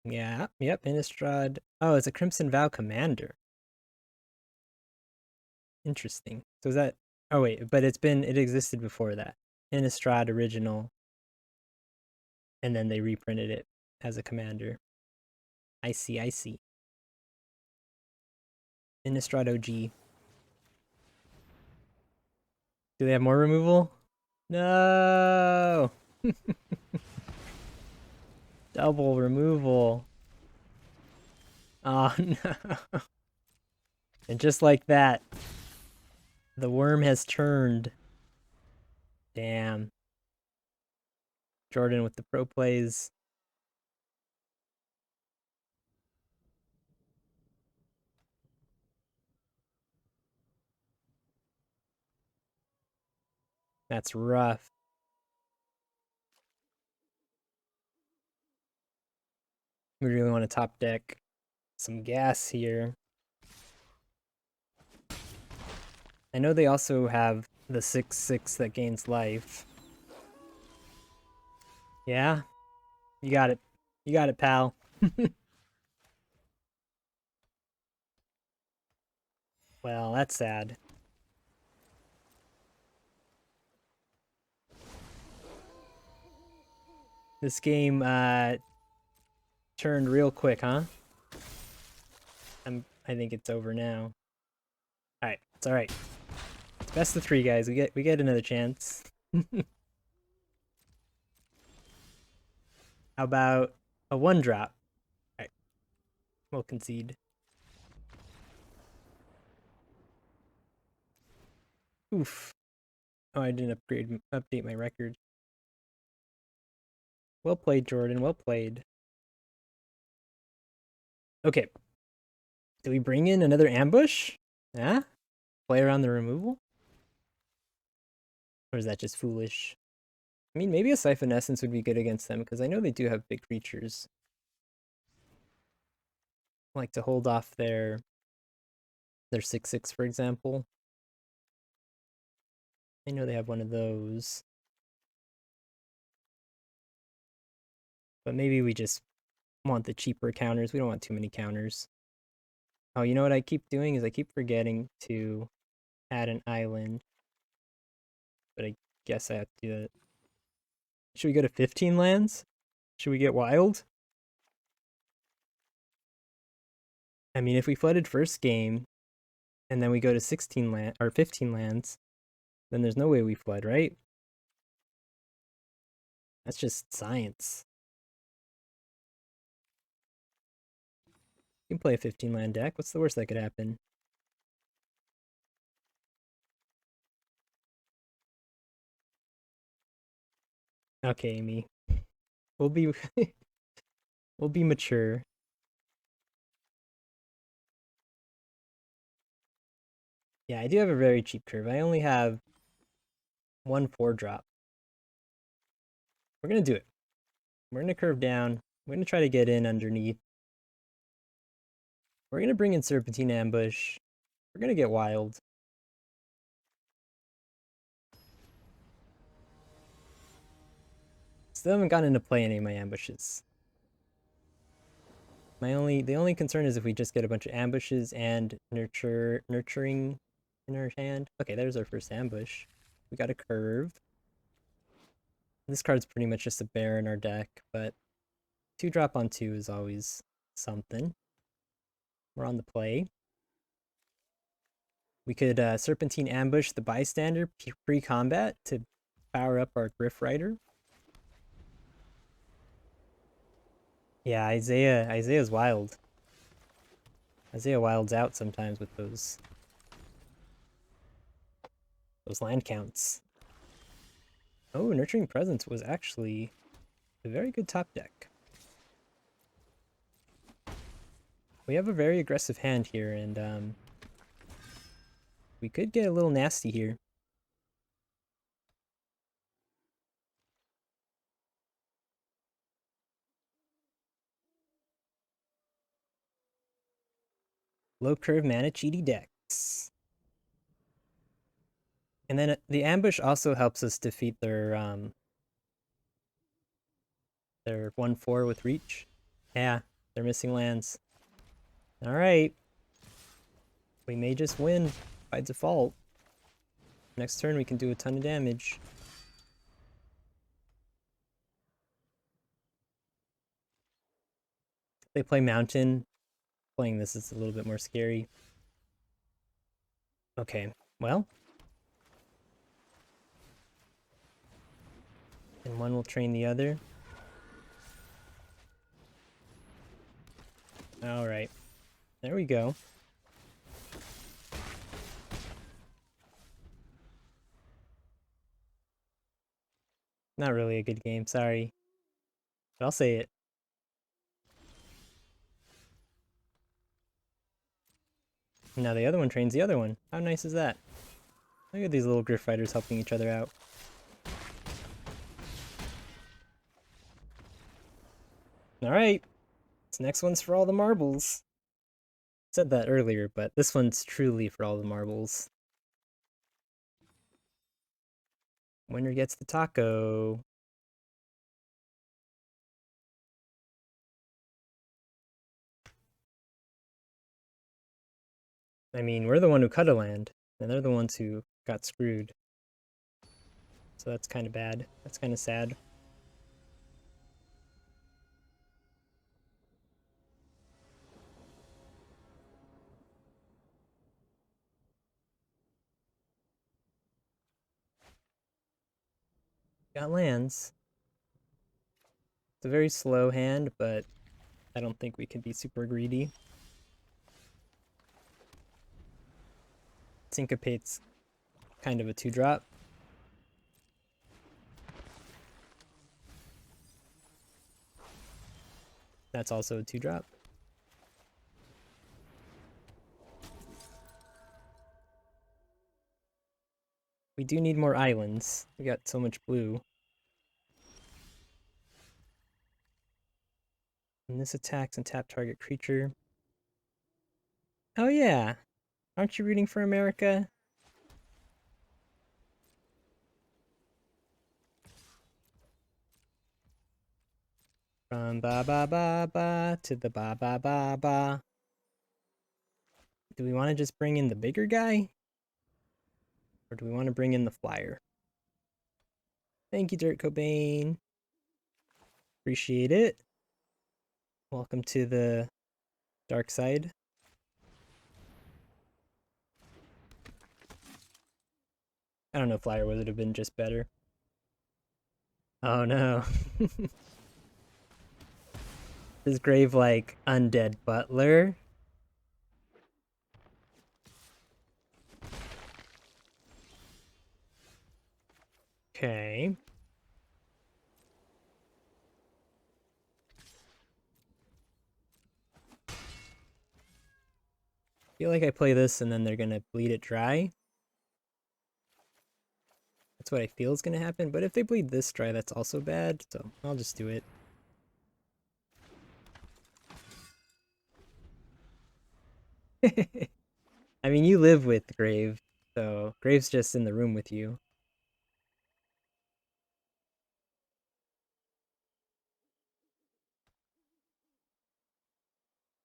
Yeah, yep, Innistrad. Oh, it's a Crimson Vow Commander. Interesting. So is that... Oh, wait, but it existed before that. Innistrad original. And then they reprinted it as a commander. I see. Innistrad OG. Do they have more removal? No! Double removal. Oh, no. And just like that, the worm has turned. Damn. Jordan with the pro plays. That's rough. We really want to top deck some gas here. I know they also have the 6/6 that gains life. Yeah? You got it. You got it, pal. Well, that's sad. This game turned real quick, huh? I think it's over now. Alright, it's alright. It's best of 3, guys. We get another chance. How about a 1-drop? Alright. We'll concede. Oof. Oh, I didn't update my record. Well played, Jordan. Well played. Okay. Do we bring in another ambush? Huh? Play around the removal? Or is that just foolish? I mean, maybe a Siphon Essence would be good against them, because I know they do have big creatures. Like to hold off their 6/6, for example. I know they have one of those. But maybe we just want the cheaper counters. We don't want too many counters. Oh, you know what I keep doing is I keep forgetting to add an island. But I guess I have to do that. Should we go to 15 lands? Should we get wild? I mean, if we flooded first game, and then we go to 16 land or 15 lands, then there's no way we flood, right? That's just science. You can play a 15 land deck. What's the worst that could happen? Okay, Amy. We'll be we'll be mature. Yeah, I do have a very cheap curve. I only have 1 4-drop. We're gonna do it. We're gonna curve down. We're gonna try to get in underneath. We're gonna bring in Serpentine Ambush. We're gonna get wild. Still haven't gotten into play any of my ambushes. The only concern is if we just get a bunch of ambushes and nurturing in our hand. Okay, there's our first ambush. We got a curve. This card's pretty much just a bear in our deck, but 2-drop on 2 is always something. We're on the play. We could Serpentine Ambush the Bystander pre-combat to power up our Griff Rider. Yeah, Isaiah's wild. Isaiah wilds out sometimes with those land counts. Oh, Nurturing Presence was actually a very good top deck. We have a very aggressive hand here, and we could get a little nasty here. Low curve mana cheaty decks. And then the ambush also helps us defeat their 1/4 with reach. Yeah, they're missing lands. Alright. We may just win by default. Next turn we can do a ton of damage. They play Mountain. Playing this is a little bit more scary. Okay, well. And one will train the other. Alright. There we go. Not really a good game, sorry. But I'll say it. Now the other one trains the other one. How nice is that? Look at these little Griff Riders helping each other out. Alright. This next one's for all the marbles. I said that earlier, but this one's truly for all the marbles. Winner gets the taco. I mean, we're the one who cut a land, and they're the ones who got screwed. So that's kind of bad. That's kind of sad. Got lands. It's a very slow hand, but I don't think we can be super greedy. Syncopate's kind of a 2-drop. That's also a 2-drop. We do need more islands. We got so much blue. And this attacks and tap target creature. Oh yeah! Aren't you rooting for America? From ba ba ba ba to the ba ba ba ba. Do we want to just bring in the bigger guy? Or do we want to bring in the flyer? Thank you, Dirt Cobain. Appreciate it. Welcome to the dark side. I don't know if Flyer would have been just better. Oh no. Is Grave like Undead Butler? Okay. Feel like I play this and then they're gonna bleed it dry. That's what I feel is gonna happen, but if they bleed this dry, that's also bad, so I'll just do it. I mean, you live with Grave, so Grave's just in the room with you.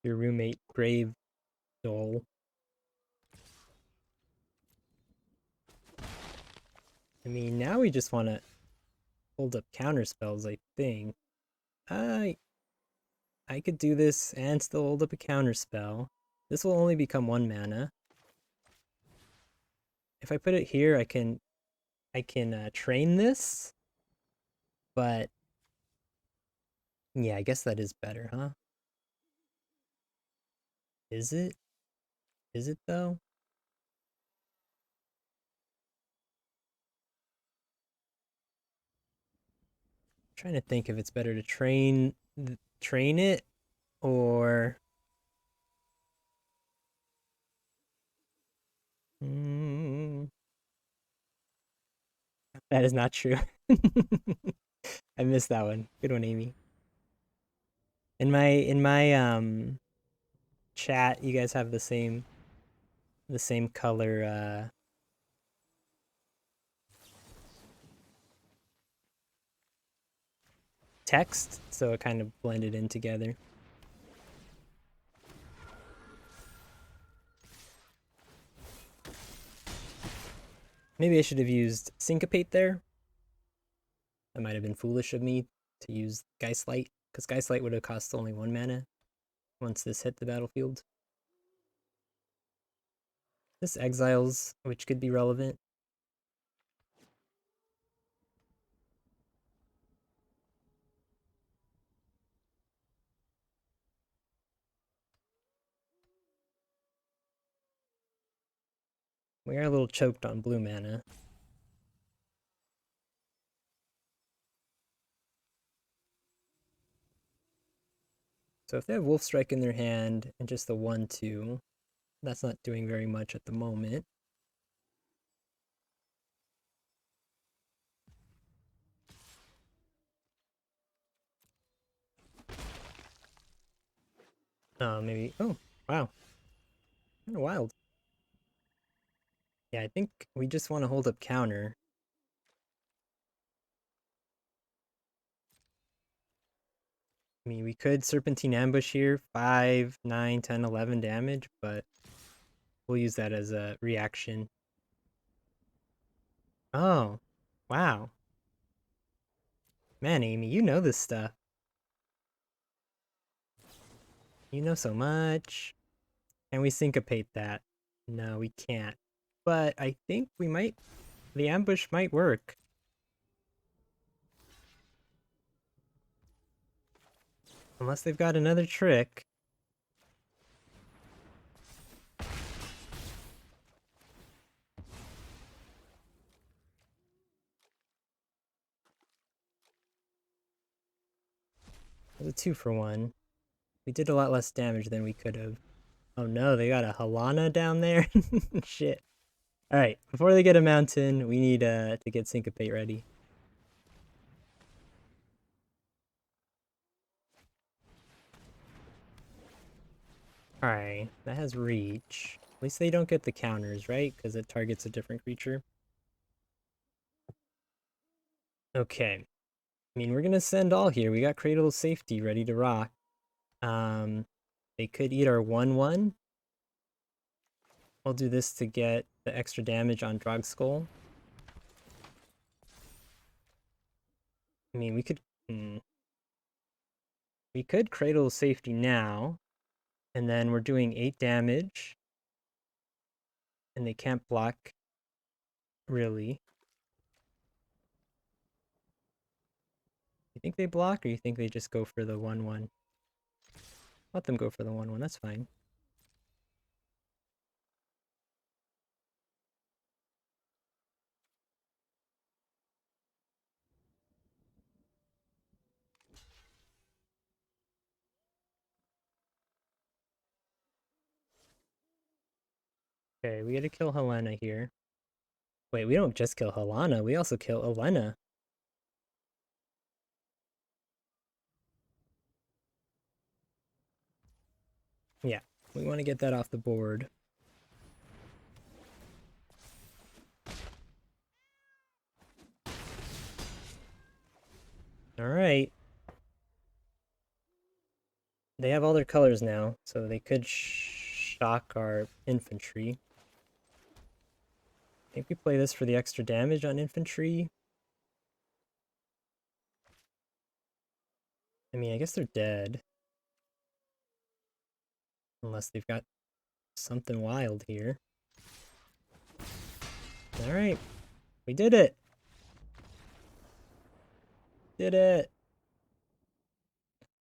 Your roommate, Grave Dole. I mean, now we just want to hold up counter spells, I think. I could do this and still hold up a counter spell. This will only become 1 mana. If I put it here, I can train this, but yeah, I guess that is better, huh? Is it? Is it though? I'm trying to think if it's better to train it or that is not true. I missed that one. Good one, Amy. In my chat, you guys have the same color text, so it kind of blended in together. Maybe I should have used Syncopate there. That might have been foolish of me to use Geistlight, because Geistlight would have cost only 1 mana once this hit the battlefield. This exiles, which could be relevant. We are a little choked on blue mana. So if they have Wolf Strike in their hand and just the 1/2, that's not doing very much at the moment. Maybe. Oh, wow. Kind of wild. Yeah, I think we just want to hold up counter. I mean, we could Serpentine Ambush here, 5, 9, 10, 11 damage, but we'll use that as a reaction. Oh, wow. Man, Amy, you know this stuff. You know so much. Can we syncopate that? No, we can't. But I think we might... The ambush might work. Unless they've got another trick. It was a 2-for-1. We did a lot less damage than we could have. Oh no, they got a Halana down there? Shit. Alright, before they get a mountain, we need to get Syncopate ready. Alright, that has reach. At least they don't get the counters, right? Because it targets a different creature. Okay. I mean, we're gonna send all here. We got Cradle of Safety ready to rock. They could eat our 1/1. We'll do this to get the extra damage on Drog Skull. I mean, we could Cradle of Safety now, and then we're doing 8 damage, and they can't block. really. You think they block, or you think they just go for the 1/1? Let them go for the 1/1, that's fine. Okay, we gotta kill Helena here. Wait, we don't just kill Helena, we also kill Elena. Yeah, we want to get that off the board. Alright. They have all their colors now, so they could shock our infantry. I think we play this for the extra damage on infantry. I mean, I guess they're dead. Unless they've got something wild here. Alright. We did it! Did it!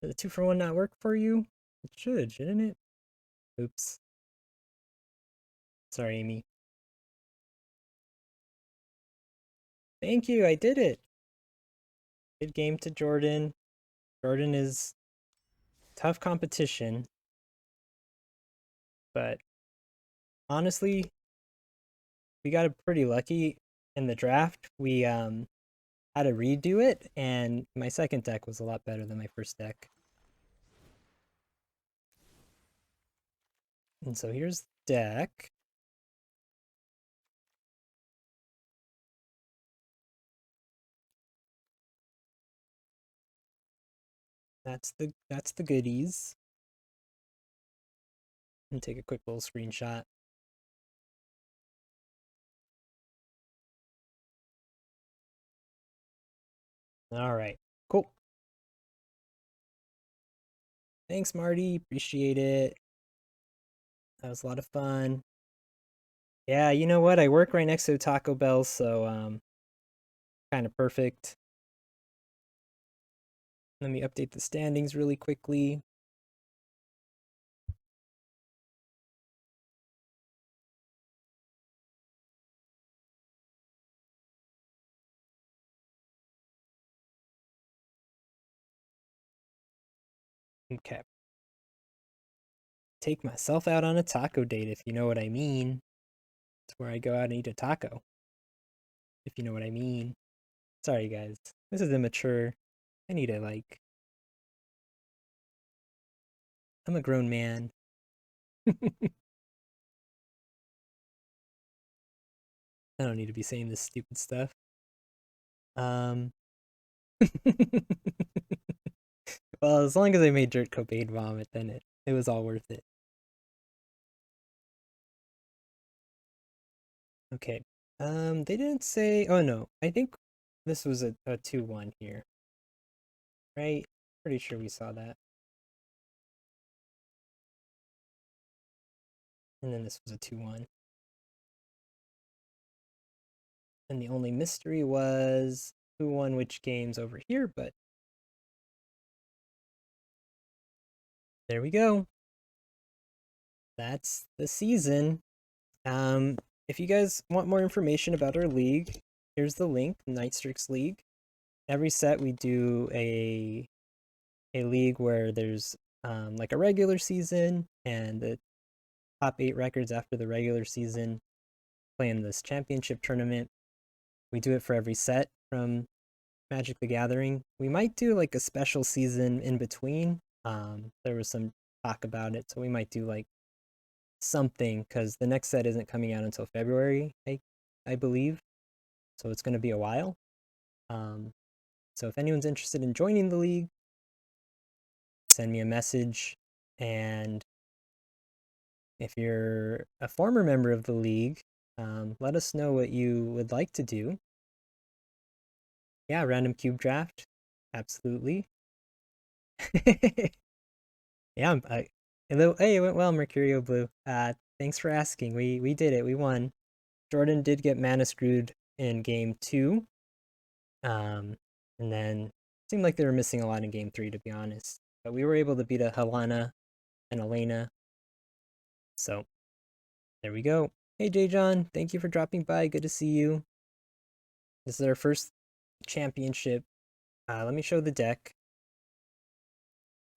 Did the 2-for-1 not work for you? It should, shouldn't it? Oops. Sorry, Amy. Thank you, I did it! Good game to Jordan. Jordan is tough competition. But honestly, we got pretty lucky in the draft. We had to redo it, and my second deck was a lot better than my first deck. And so here's the deck. That's the goodies. And take a quick little screenshot. All right, cool. Thanks, Marty. Appreciate it. That was a lot of fun. Yeah, you know what? I work right next to Taco Bell, so kind of perfect. Let me update the standings really quickly. Okay. Take myself out on a taco date, if you know what I mean. It's where I go out and eat a taco. If you know what I mean. Sorry, guys. This is immature. I need to, like... I'm a grown man. I don't need to be saying this stupid stuff. Well, as long as I made Dirt Cobain vomit, then it was all worth it. Okay. They didn't say... Oh, no. I think this was a 2-1 here. Right? Pretty sure we saw that. And then this was a 2-1. And the only mystery was who won which games over here, but there we go. That's the season. If you guys want more information about our league, here's the link, Strix League. Every set we do a league where there's like a regular season and the top 8 records after the regular season play in this championship tournament. We do it for every set from Magic the Gathering. We might do like a special season in between. There was some talk about it, so we might do like something because the next set isn't coming out until February, I believe. So it's going to be a while. So if anyone's interested in joining the league, send me a message. And if you're a former member of the league, let us know what you would like to do. Yeah, random cube draft. Absolutely. Yeah, hey, it went well, Mercurio Blue. Thanks for asking. We did it. We won. Jordan did get mana screwed in game 2. And then seemed like they were missing a lot in game 3, to be honest. But we were able to beat a Helena and Elena. So there we go. Hey J John, thank you for dropping by. Good to see you. This is our first championship. Let me show the deck.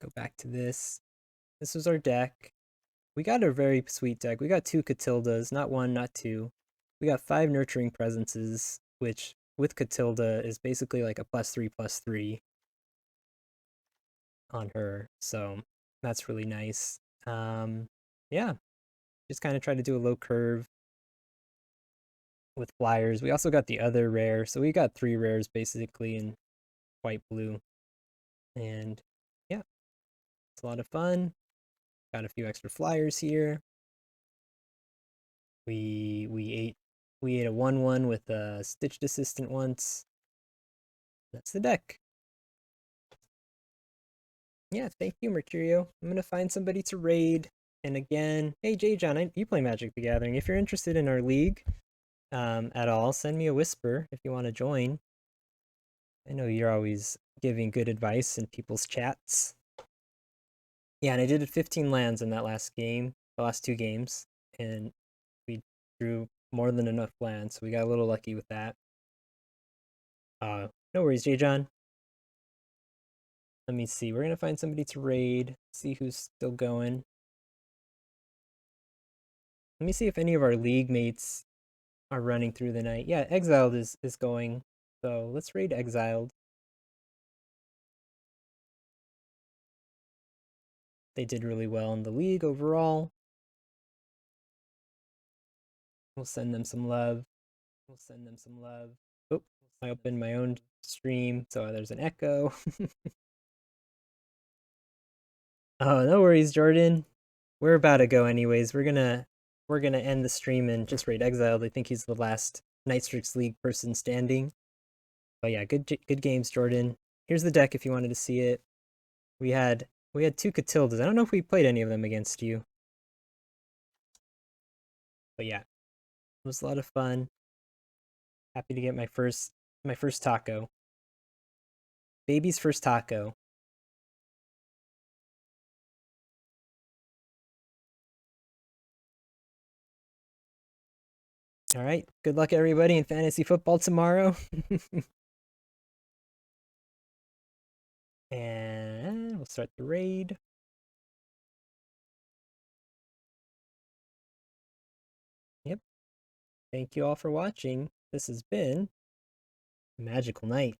Go back to this. This was our deck. We got a very sweet deck. We got 2 Katildas, not 1, not 2. We got 5 Nurturing Presences, which with Katilda is basically like a +3/+3 on her. So that's really nice. Yeah, just kind of try to do a low curve with flyers. We also got the other rare, so we got 3 rares basically in white blue. And yeah, it's a lot of fun. Got a few extra flyers here. We ate a 1/1 with a Stitched Assistant once. That's the deck. Yeah, thank you, Mercurio. I'm gonna find somebody to raid. And again, hey J John, you play Magic the Gathering. If you're interested in our league at all, send me a whisper if you want to join. I know you're always giving good advice in people's chats. Yeah, and I did 15 lands in that last game, the last 2 games, and we drew more than enough lands, so we got a little lucky with that. No worries, J John. Let me see. We're gonna find somebody to raid. See who's still going. Let me see if any of our league mates are running through the night. Yeah, Exiled is going. So let's raid Exiled. They did really well in the league overall. We'll send them some love. We'll send them some love. Oh, I opened my own stream, so there's an echo. Oh, no worries, Jordan. We're about to go anyways. We're gonna end the stream and just raid Exiled. I think he's the last Night Strix League person standing. But yeah, good games, Jordan. Here's the deck if you wanted to see it. We had 2 Katildas. I don't know if we played any of them against you. But yeah, it was a lot of fun. Happy to get my first taco. Baby's first taco. All right. Good luck, everybody, in fantasy football tomorrow. And we'll start the raid. Yep. Thank you all for watching. This has been a magical night.